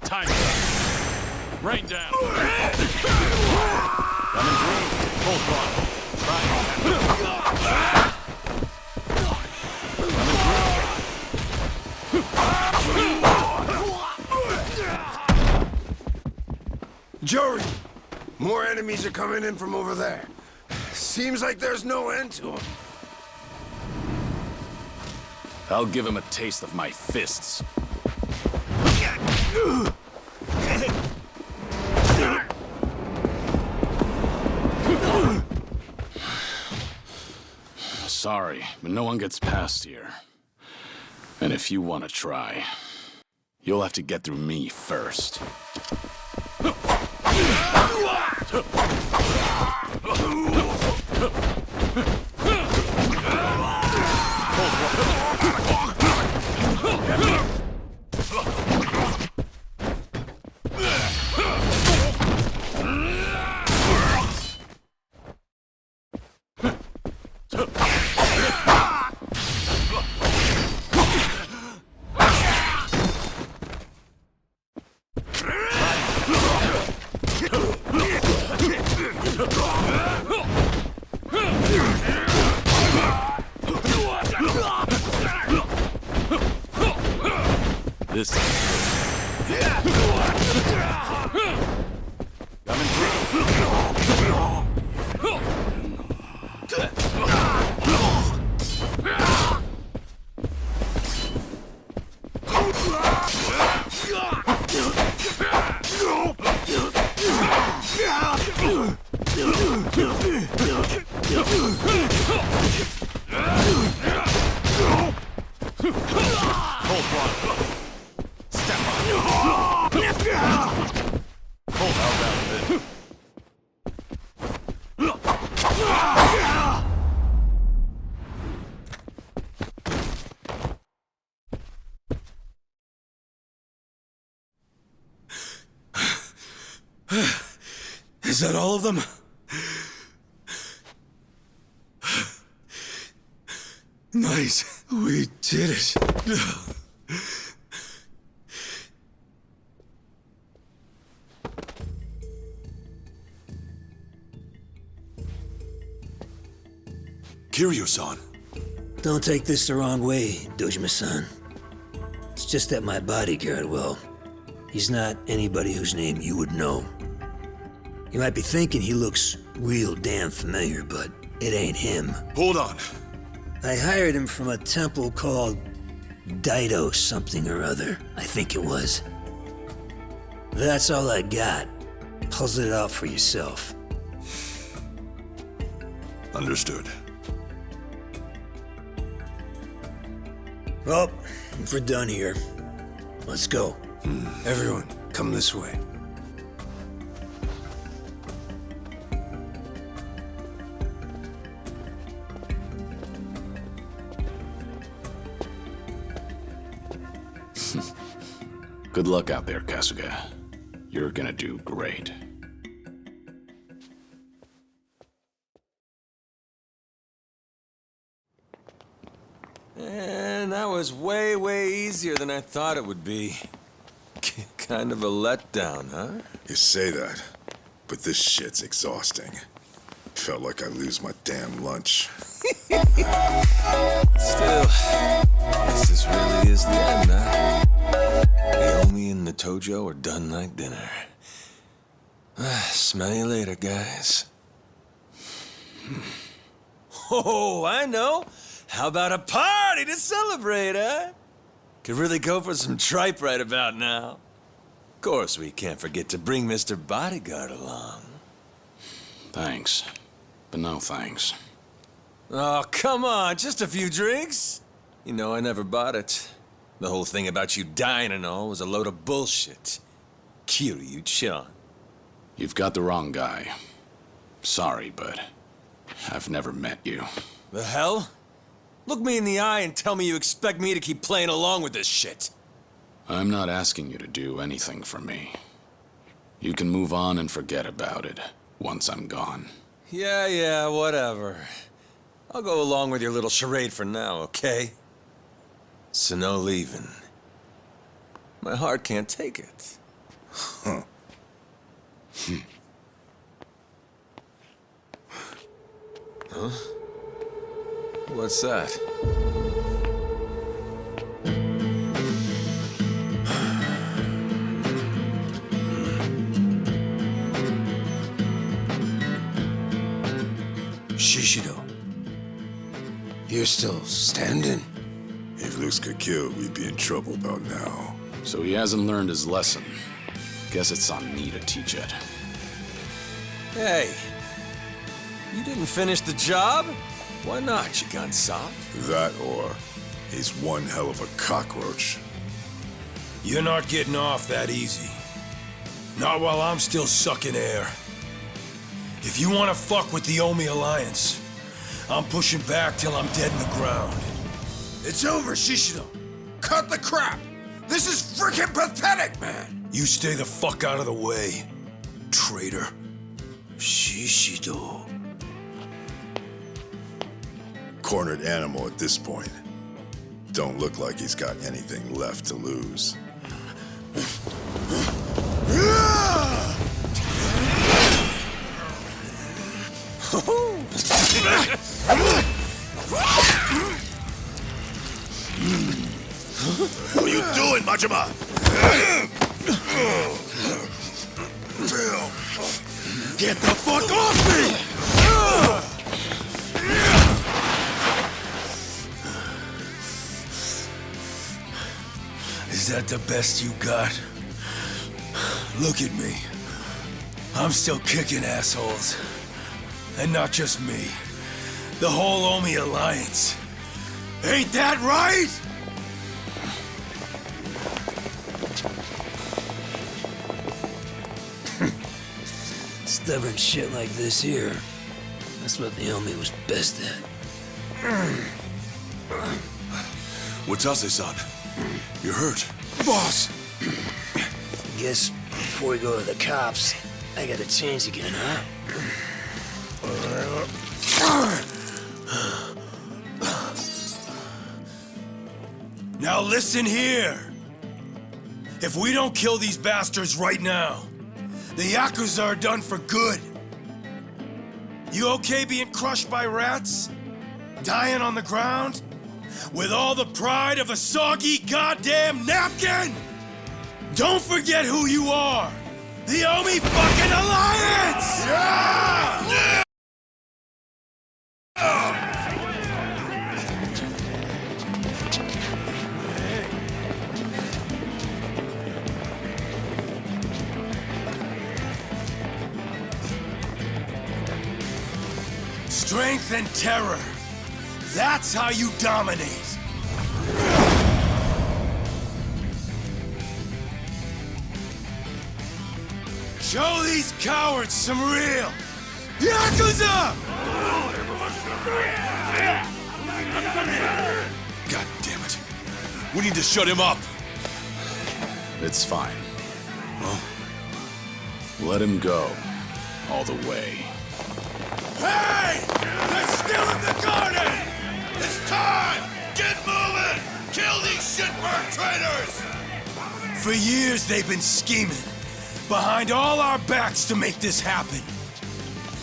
Time. Rain down. Coming through. Full throttle. Joryu! More enemies are coming in from over there. Seems like there's no end to them. I'll give him a taste of my fists. Sorry, but no one gets past here. And if you want to try, you'll have to get through me first. This is coming Full throttle. Step on. Full outbound bit. Is that all of them? Nice. We did it. Kiryu-san. Don't take this the wrong way, Dojima-san. It's just that my bodyguard, well, he's not anybody whose name you would know. You might be thinking he looks real damn familiar, but it ain't him. Hold on. I hired him from a temple called Daido something or other, I think it was. That's all I got. Puzzle it out for yourself. Understood. Well, if we're done here, let's go. Everyone, come this way. Good luck out there, Kasuga. You're gonna do great. And that was way, way easier than I thought it would be. Kind of a letdown, huh? You say that, but this shit's exhausting. Felt like I lose my damn lunch. Still, this really is the end, huh? Naomi and the Tojo are done like dinner. Smell you later, guys. Oh, I know. How about a party to celebrate, huh? Could really go for some tripe right about now. Of course, we can't forget to bring Mr. Bodyguard along. Thanks, but no thanks. Oh, come on, just a few drinks. You know, I never bought it. The whole thing about you dying and all was a load of bullshit. Kiryu-chan. You've got the wrong guy. Sorry, but I've never met you. The hell? Look me in the eye and tell me you expect me to keep playing along with this shit. I'm not asking you to do anything for me. You can move on and forget about it once I'm gone. Yeah, whatever. I'll go along with your little charade for now, okay? So no leaving. My heart can't take it. Huh. Huh? What's that? Shishido. You're still standing? If Luke's got killed, we'd be in trouble about now. So he hasn't learned his lesson. Guess it's on me to teach it. Hey, you didn't finish the job? Why not, you gun soft? That or he's one hell of a cockroach. You're not getting off that easy. Not while I'm still sucking air. If you want to fuck with the Omi Alliance, I'm pushing back till I'm dead in the ground. It's over, Shishido. Cut the crap. This is freaking pathetic, man. You stay the fuck out of the way, traitor. Shishido. Cornered animal at this point. Don't look like he's got anything left to lose. What are you doing, Majima? Get the fuck off me! Is that the best you got? Look at me. I'm still kicking assholes. And not just me. The whole Omi Alliance. Ain't that right? Stubborn shit like this here. That's what the Omi was best at. Watase-san, you're hurt. Boss! Guess before we go to the cops, I gotta change again, huh? Now listen here. If we don't kill these bastards right now, the Yakuza are done for good. You okay being crushed by rats? Dying on the ground? With all the pride of a soggy goddamn napkin? Don't forget who you are! The Omi fucking Alliance! Yeah! Strength and terror. That's how you dominate. Show these cowards some real Yakuza! God damn it. We need to shut him up. It's fine. Let him go. All the way. Hey! They're still in the garden! It's time! Get moving! Kill these shitbird traitors! For years they've been scheming behind all our backs to make this happen.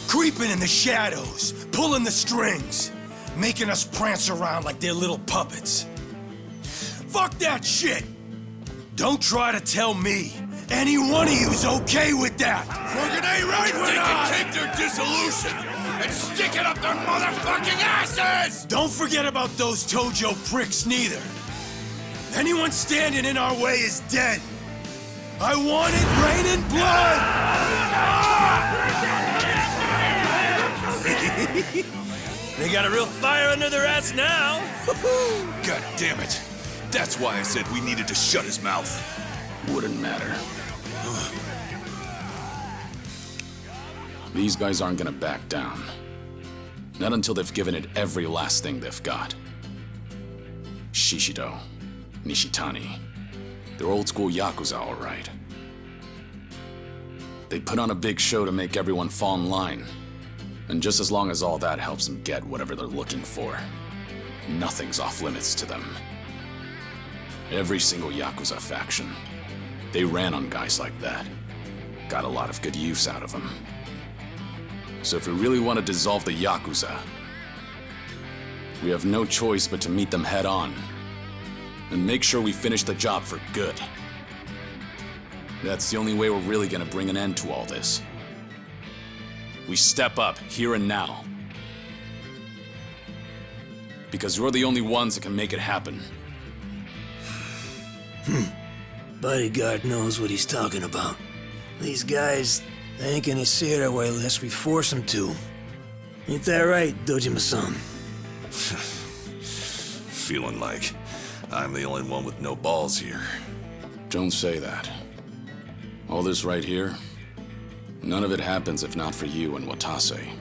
Creeping in the shadows, pulling the strings, making us prance around like they're little puppets. Fuck that shit! Don't try to tell me any one of you's okay with that! We're gonna right when they can take their dissolution and stick it up their motherfucking asses! Don't forget about those Tojo pricks neither. Anyone standing in our way is dead. I want it raining blood! They got a real fire under their ass now. God damn it. That's why I said we needed to shut his mouth. Wouldn't matter. These guys aren't gonna back down. Not until they've given it every last thing they've got. Shishido, Nishitani. They're old-school Yakuza, all right. They put on a big show to make everyone fall in line. And just as long as all that helps them get whatever they're looking for, nothing's off-limits to them. Every single Yakuza faction, they ran on guys like that. Got a lot of good use out of them. So if we really want to dissolve the Yakuza, we have no choice but to meet them head on. And make sure we finish the job for good. That's the only way we're really gonna bring an end to all this. We step up, here and now. Because we're the only ones that can make it happen. Bodyguard knows what he's talking about. These guys, they ain't gonna see it our way unless we force them to. Ain't that right, Dojima-san? Feeling like I'm the only one with no balls here. Don't say that. All this right here, none of it happens if not for you and Watase.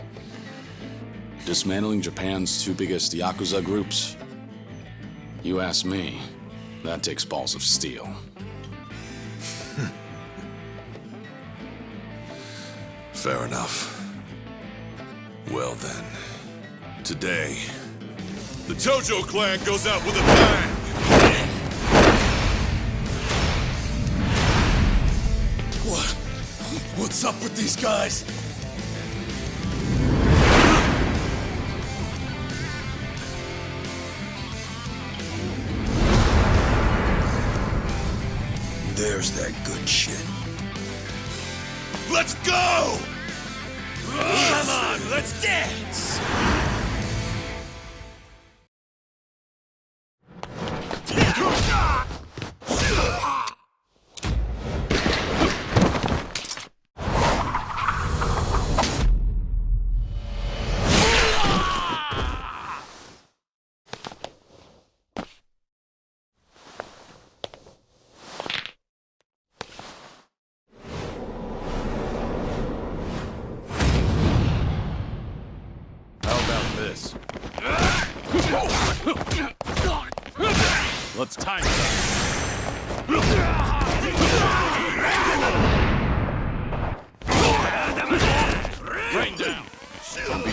Dismantling Japan's two biggest Yakuza groups? You ask me, that takes balls of steel. Fair enough. Well then, today, the Tojo clan goes out with a bang! What's up with these guys? There's that good shit. Let's go! Come on, let's dance! Let's time it. Rain down. Don't be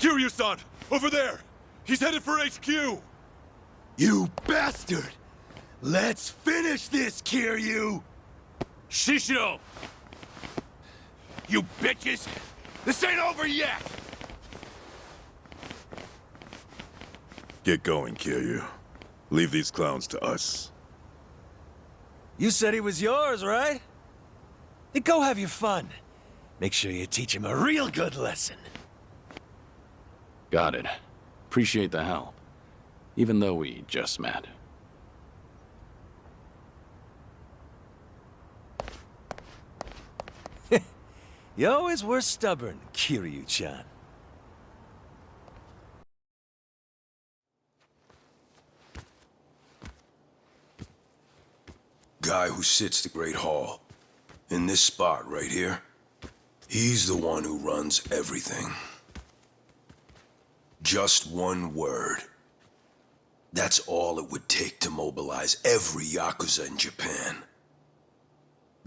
Kiryu-san! Over there! He's headed for HQ! You bastard! Let's finish this, Kiryu! Shishio! You bitches! This ain't over yet! Get going, Kiryu. Leave these clowns to us. You said he was yours, right? Then go have your fun. Make sure you teach him a real good lesson. Got it. Appreciate the help. Even though we just met. You always were stubborn, Kiryu-chan. Guy who sits the Great Hall. In this spot right here. He's the one who runs everything. Just one word. That's all it would take to mobilize every Yakuza in Japan.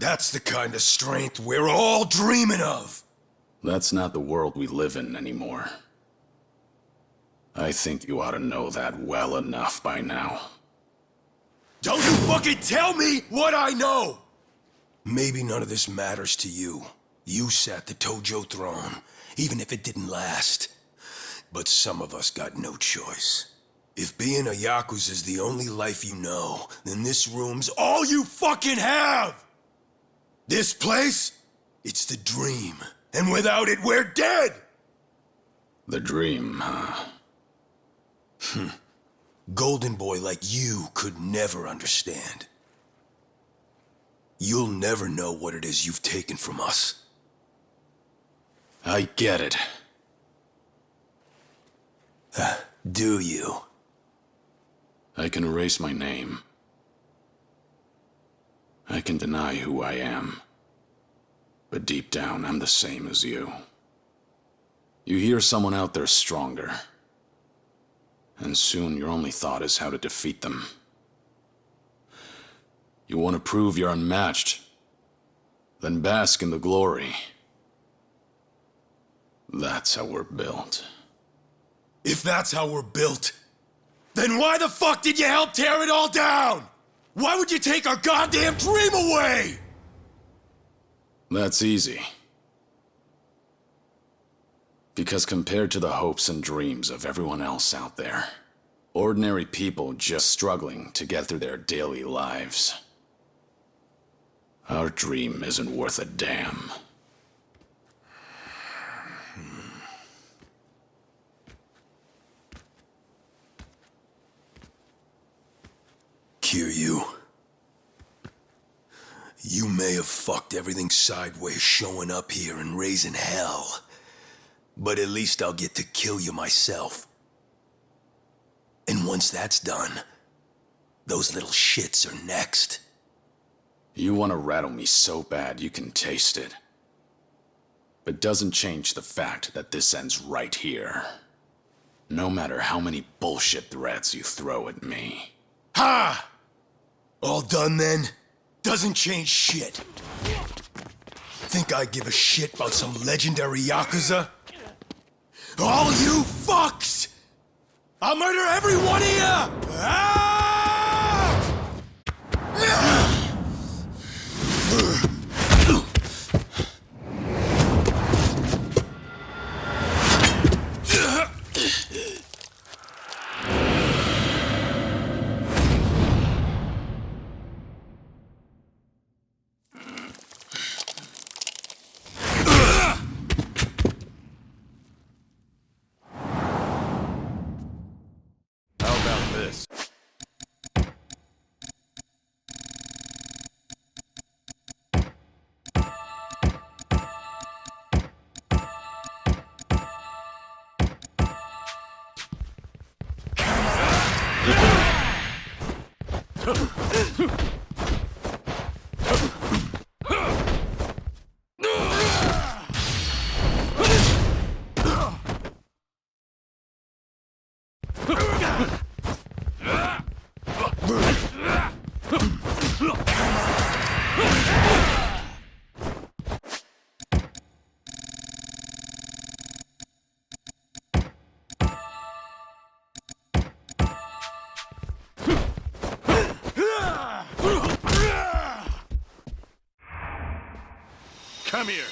That's the kind of strength we're all dreaming of! That's not the world we live in anymore. I think you ought to know that well enough by now. Don't you fucking tell me what I know! Maybe none of this matters to you. You sat the Tojo throne, even if it didn't last. But some of us got no choice. If being a Yakuza is the only life you know, then this room's all you fucking have! This place, it's the dream. And without it, we're dead! The dream, huh? Golden boy like you could never understand. You'll never know what it is you've taken from us. I get it. Do you? I can erase my name. I can deny who I am. But deep down, I'm the same as you. You hear someone out there stronger. And soon your only thought is how to defeat them. You want to prove you're unmatched? Then bask in the glory. That's how we're built. If that's how we're built, then why the fuck did you help tear it all down? Why would you take our goddamn dream away? That's easy. Because compared to the hopes and dreams of everyone else out there, ordinary people just struggling to get through their daily lives, our dream isn't worth a damn. Kiryu, you may have fucked everything sideways showing up here and raising hell, but at least I'll get to kill you myself. And once that's done, those little shits are next. You want to rattle me so bad you can taste it. But doesn't change the fact that this ends right here. No matter how many bullshit threats you throw at me. Ha! All done then? Doesn't change shit. Think I give a shit about some legendary Yakuza? All you fucks! I'll murder every one of you! How about this? Come here.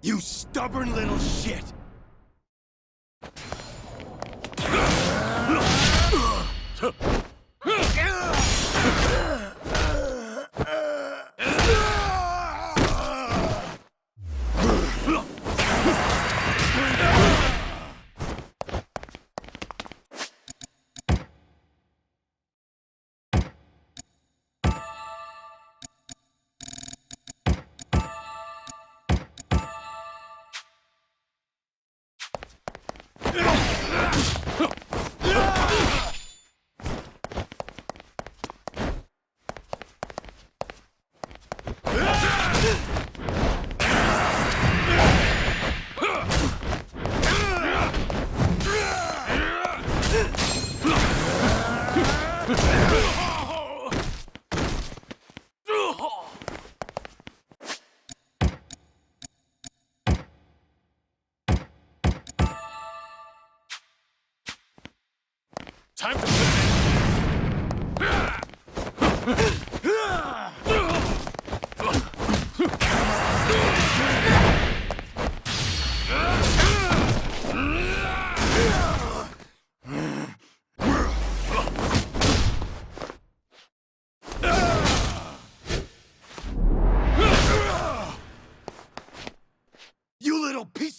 You stubborn little shit!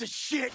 of shit!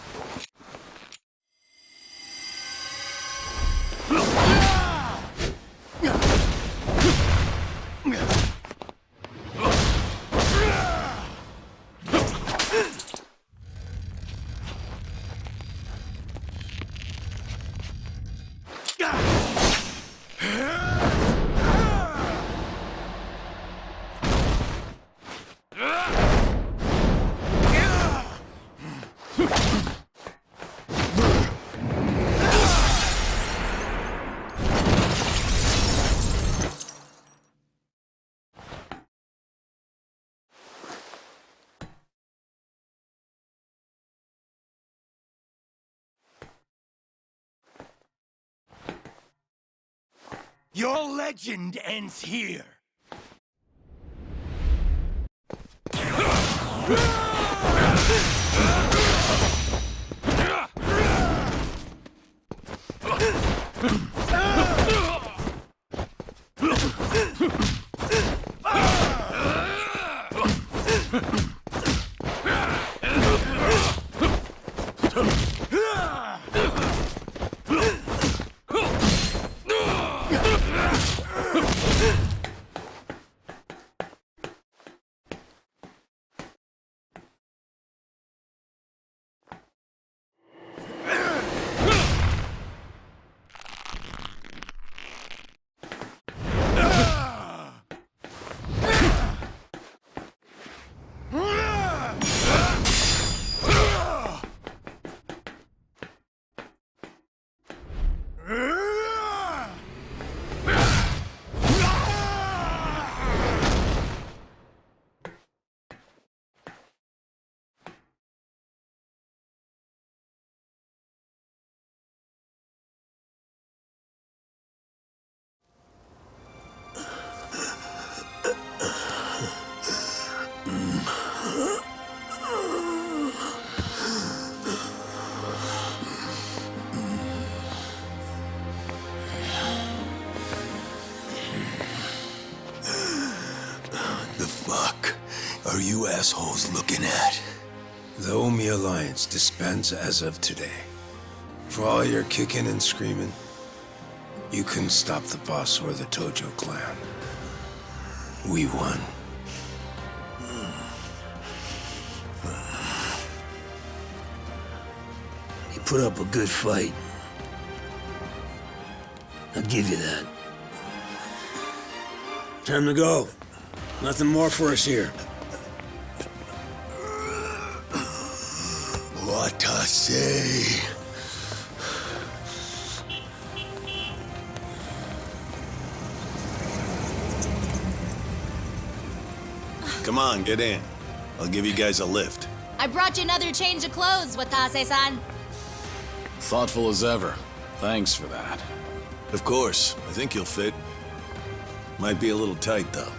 Your legend ends here. Are you assholes looking at? The Omi Alliance disbands as of today. For all your kicking and screaming, you couldn't stop the boss or the Tojo clan. We won. You put up a good fight. I'll give you that. Time to go. Nothing more for us here. What I say? Come on, get in. I'll give you guys a lift. I brought you another change of clothes, Watase-san. Thoughtful as ever. Thanks for that. Of course. I think you'll fit. Might be a little tight, though.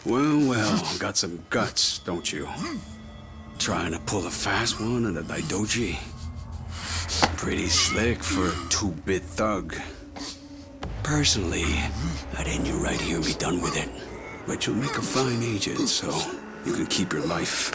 Well, got some guts, don't you? Trying to pull a fast one at a Daidoji. Pretty slick for a two-bit thug. Personally, I'd end you right here and be done with it. But you'll make a fine agent, so you can keep your life.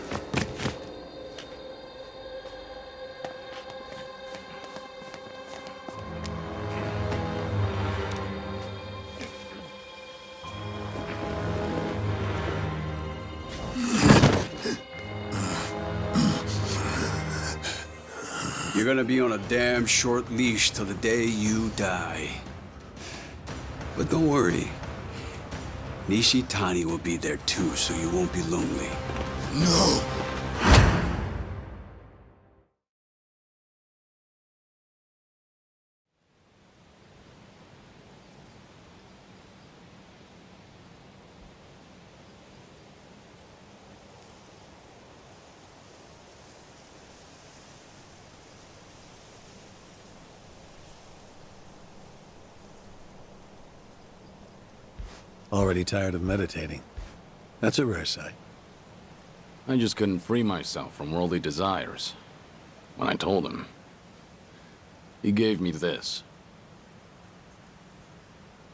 You're gonna be on a damn short leash till the day you die. But don't worry. Nishitani will be there too, so you won't be lonely. No! Already tired of meditating. That's a rare sight. I just couldn't free myself from worldly desires. When I told him, he gave me this.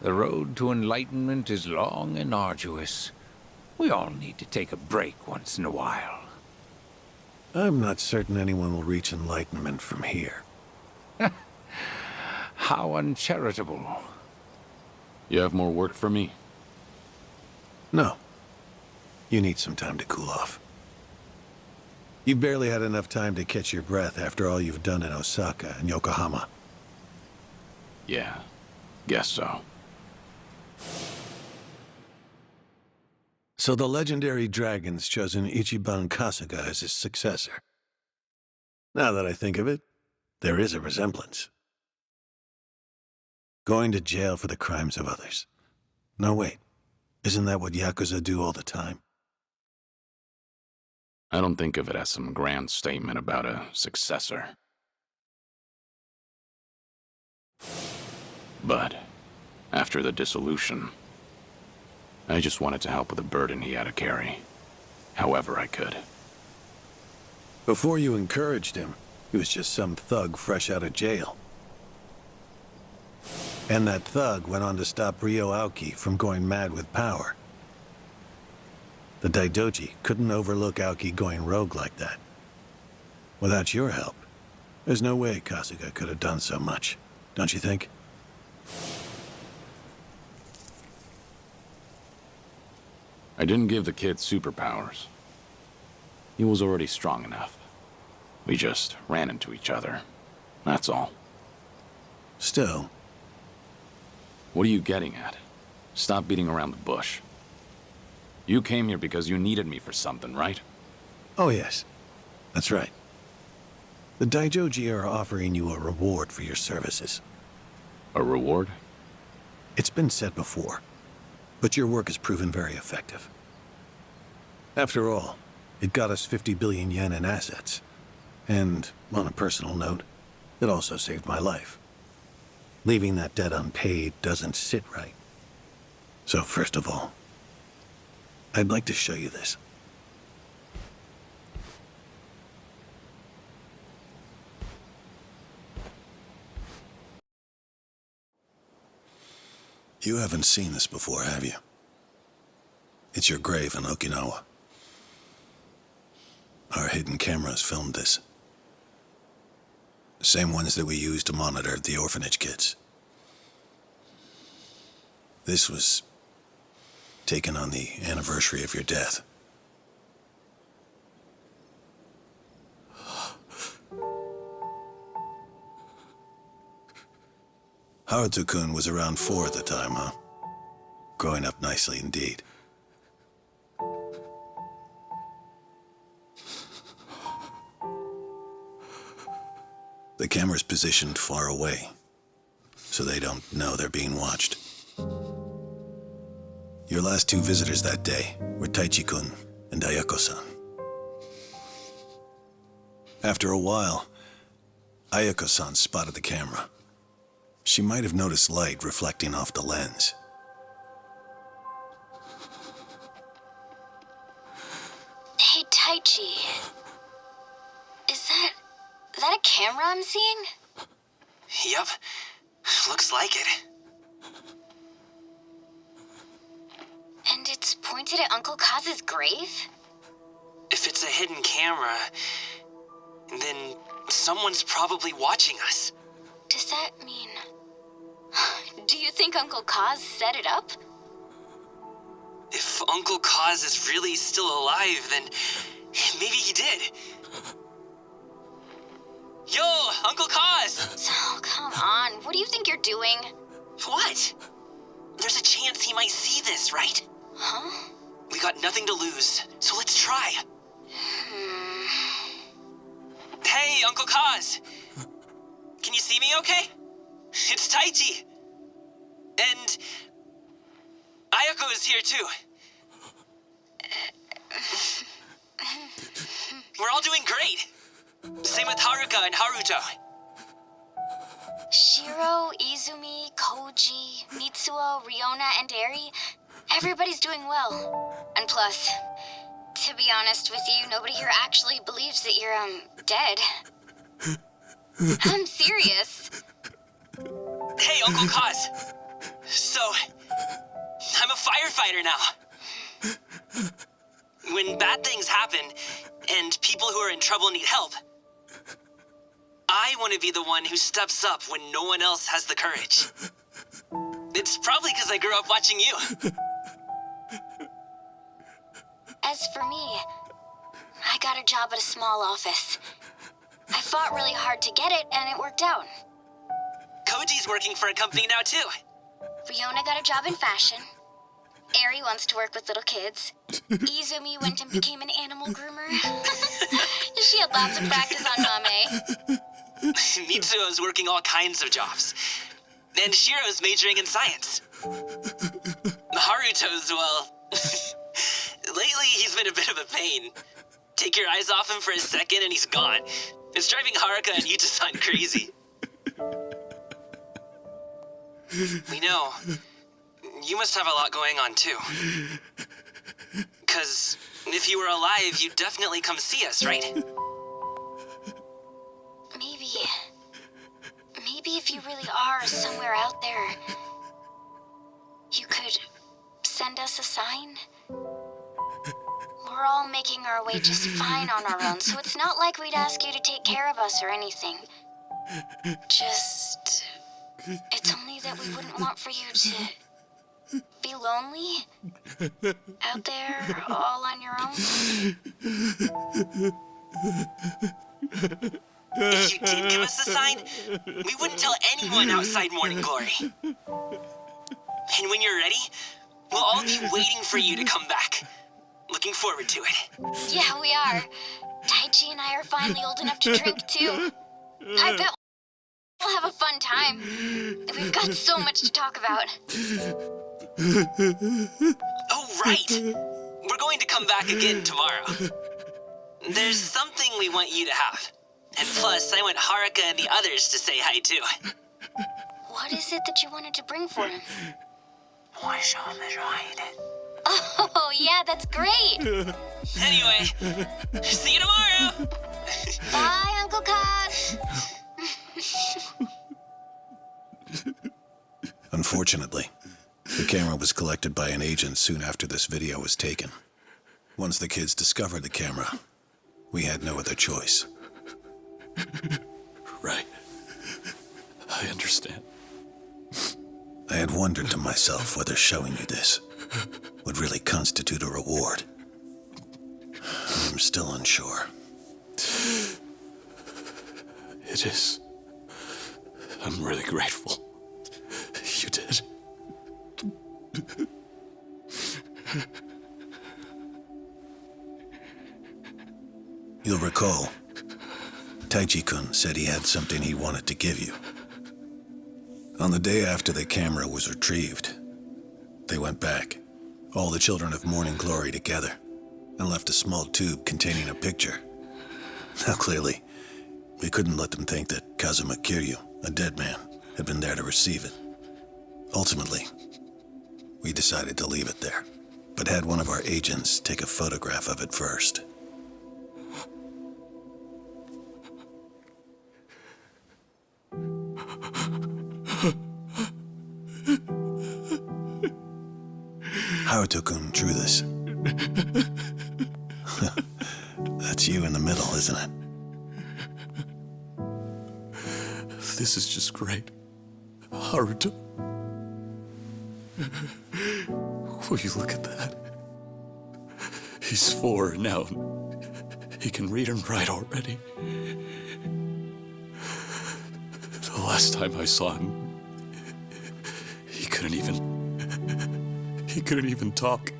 The road to enlightenment is long and arduous. We all need to take a break once in a while. I'm not certain anyone will reach enlightenment from here. How uncharitable. You have more work for me? No. You need some time to cool off. You've barely had enough time to catch your breath after all you've done in Osaka and Yokohama. Yeah, guess so. So the legendary dragon's chosen Ichiban Kasuga as his successor. Now that I think of it, there is a resemblance. Going to jail for the crimes of others. No, wait. Isn't that what Yakuza do all the time? I don't think of it as some grand statement about a successor. But after the dissolution, I just wanted to help with the burden he had to carry, however I could. Before you encouraged him, he was just some thug fresh out of jail. And that thug went on to stop Ryo Aoki from going mad with power. The Daidoji couldn't overlook Aoki going rogue like that. Without your help, there's no way Kasuga could have done so much, don't you think? I didn't give the kid superpowers. He was already strong enough. We just ran into each other. That's all. Still. What are you getting at? Stop beating around the bush. You came here because you needed me for something, right? Oh yes, that's right. The Daidoji are offering you a reward for your services. A reward? It's been said before, but your work has proven very effective. After all, it got us 50 billion yen in assets. And, on a personal note, it also saved my life. Leaving that debt unpaid doesn't sit right. So first of all, I'd like to show you this. You haven't seen this before, have you? It's your grave in Okinawa. Our hidden cameras filmed this. The same ones that we used to monitor the orphanage kids. This was taken on the anniversary of your death. Haruto-kun was around 4 at the time, huh? Growing up nicely indeed. The camera's positioned far away, so they don't know they're being watched. Your last 2 visitors that day were Taichi-kun and Ayako-san. After a while, Ayako-san spotted the camera. She might have noticed light reflecting off the lens. Hey, Taichi. Is that a camera I'm seeing? Yep. Looks like it. And it's pointed at Uncle Kaz's grave? If it's a hidden camera, then someone's probably watching us. Does that mean... Do you think Uncle Kaz set it up? If Uncle Kaz is really still alive, then maybe he did. Yo, Uncle Kaz! Oh, come on. What do you think you're doing? What? There's a chance he might see this, right? Huh? We got nothing to lose, so let's try. Hey, Uncle Kaz! Can you see me okay? It's Taichi! And... Ayako is here too. We're all doing great. Same with Haruka and Haruto. Shiro, Izumi, Koji, Mitsuo, Riona, and Eri, everybody's doing well. And plus, to be honest with you, nobody here actually believes that you're, dead. I'm serious. Hey, Uncle Kaz. So, I'm a firefighter now. When bad things happen, and people who are in trouble need help, I want to be the one who steps up when no one else has the courage. It's probably because I grew up watching you. As for me, I got a job at a small office. I fought really hard to get it, and it worked out. Koji's working for a company now, too. Riona got a job in fashion. Eri wants to work with little kids. Izumi went and became an animal groomer. She had lots of practice on Mame. Mitsuo's working all kinds of jobs. And Shiro's majoring in science. Haruto's, well... lately, he's been a bit of a pain. Take your eyes off him for a second and he's gone. It's driving Haruka and Yuta-san crazy. We know. You must have a lot going on, too. 'Cause if you were alive, you'd definitely come see us, right? Maybe if you really are somewhere out there, you could send us a sign? We're all making our way just fine on our own, so it's not like we'd ask you to take care of us or anything. Just... it's only that we wouldn't want for you to be lonely out there all on your own. If you did give us a sign, we wouldn't tell anyone outside Morning Glory. And when you're ready, we'll all be waiting for you to come back. Looking forward to it. Yeah, we are. Taichi and I are finally old enough to drink, too. I bet we'll have a fun time. We've got so much to talk about. Oh, right! We're going to come back again tomorrow. There's something we want you to have. And plus, I want Haruka and the others to say hi, too. What is it that you wanted to bring for him? Oh, yeah, that's great! Anyway, see you tomorrow! Bye, Uncle Kaz! Unfortunately, the camera was collected by an agent soon after this video was taken. Once the kids discovered the camera, we had no other choice. Right. I understand. I had wondered to myself whether showing you this would really constitute a reward. I'm still unsure. It is. I'm really grateful. You did. You'll recall, Taichi-kun said he had something he wanted to give you. On the day after the camera was retrieved, they went back, all the children of Morning Glory together, and left a small tube containing a picture. Now clearly, we couldn't let them think that Kazuma Kiryu, a dead man, had been there to receive it. Ultimately, we decided to leave it there, but had one of our agents take a photograph of it first. Haruto-kun drew this. That's you in the middle, isn't it? This is just great. Haruto. Will you look at that? He's 4 now. He can read and write already. The last time I saw him, he couldn't even talk.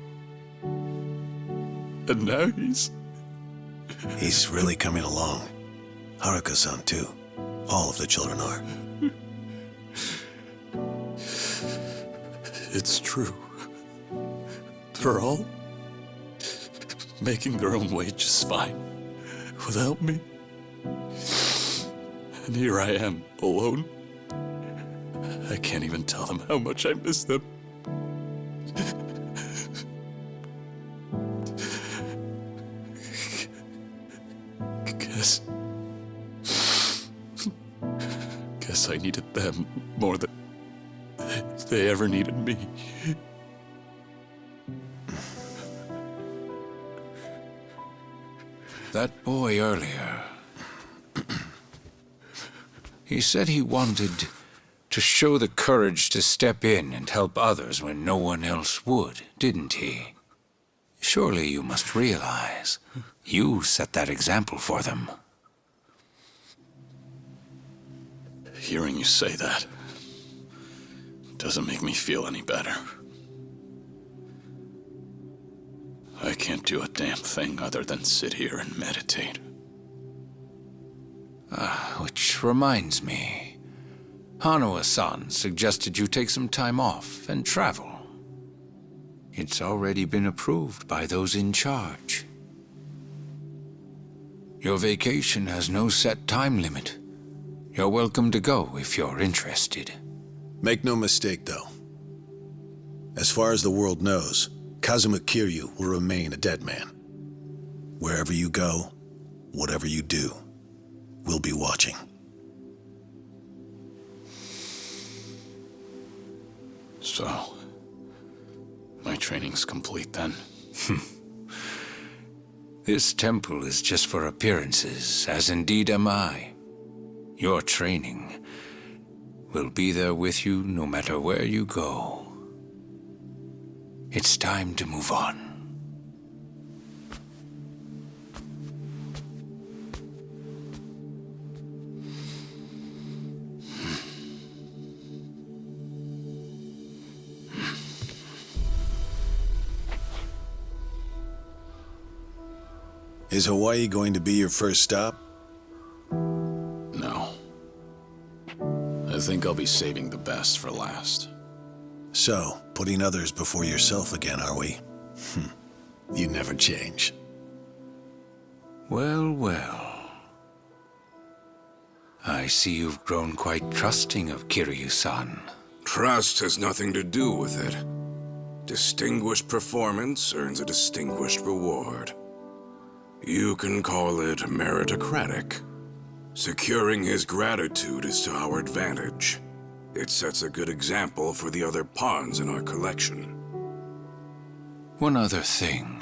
And now he's really coming along. Haruka-san too. All of the children are. It's true. They're all making their own way just fine without me. And here I am, alone. I can't even tell them how much I miss them. Guess I needed them more than they ever needed me. That boy earlier, he said he wanted to show the courage to step in and help others when no one else would, didn't he? Surely you must realize you set that example for them. Hearing you say that doesn't make me feel any better. I can't do a damn thing other than sit here and meditate. Which reminds me, Hanawa-san suggested you take some time off and travel. It's already been approved by those in charge. Your vacation has no set time limit. You're welcome to go if you're interested. Make no mistake, though. As far as the world knows, Kazuma Kiryu will remain a dead man. Wherever you go, whatever you do, we'll be watching. So, my training's complete then? This temple is just for appearances, as indeed am I. Your training will be there with you no matter where you go. It's time to move on. Is Hawaii going to be your first stop? No. I think I'll be saving the best for last. So, putting others before yourself again, are we? You never change. Well, well. I see you've grown quite trusting of Kiryu-san. Trust has nothing to do with it. Distinguished performance earns a distinguished reward. You can call it meritocratic. Securing his gratitude is to our advantage. It sets a good example for the other pawns in our collection. One other thing.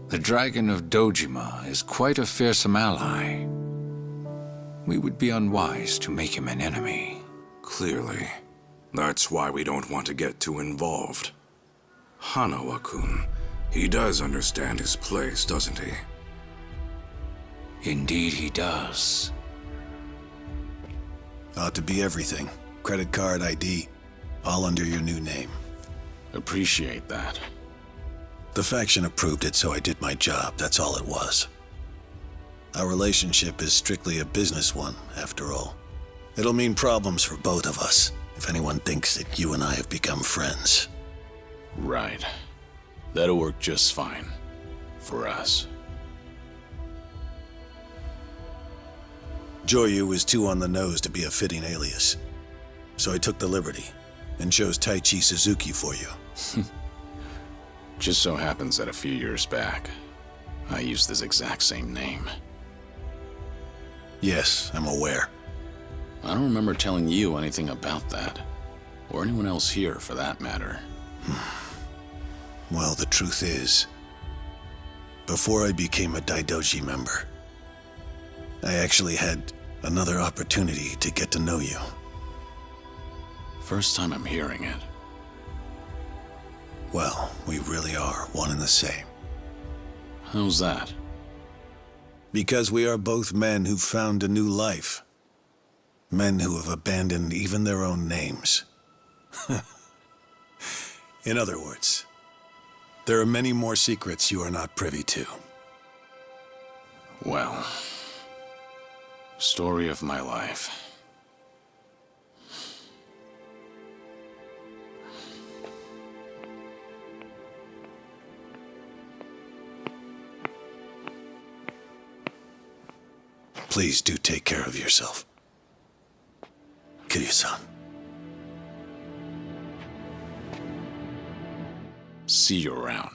The Dragon of Dojima is quite a fearsome ally. We would be unwise to make him an enemy. Clearly. That's why we don't want to get too involved. Hanawa-kun, he does understand his place, doesn't he? Indeed he does. Ought to be everything. Credit card, ID, all under your new name. Appreciate that. The faction approved it, so I did my job. That's all it was. Our relationship is strictly a business one, after all. It'll mean problems for both of us, if anyone thinks that you and I have become friends. Right. That'll work just fine. For us. Joryu was too on the nose to be a fitting alias. So I took the liberty, and chose Taichi Suzuki for you. Just so happens that a few years back, I used this exact same name. Yes, I'm aware. I don't remember telling you anything about that. Or anyone else here, for that matter. Well, the truth is, before I became a Daidoji member, I actually had another opportunity to get to know you. First time I'm hearing it. Well, we really are one and the same. How's that? Because we are both men who've found a new life. Men who have abandoned even their own names. In other words, there are many more secrets you are not privy to. Well, story of my life. Please do take care of yourself. Kiryu-san. See you around.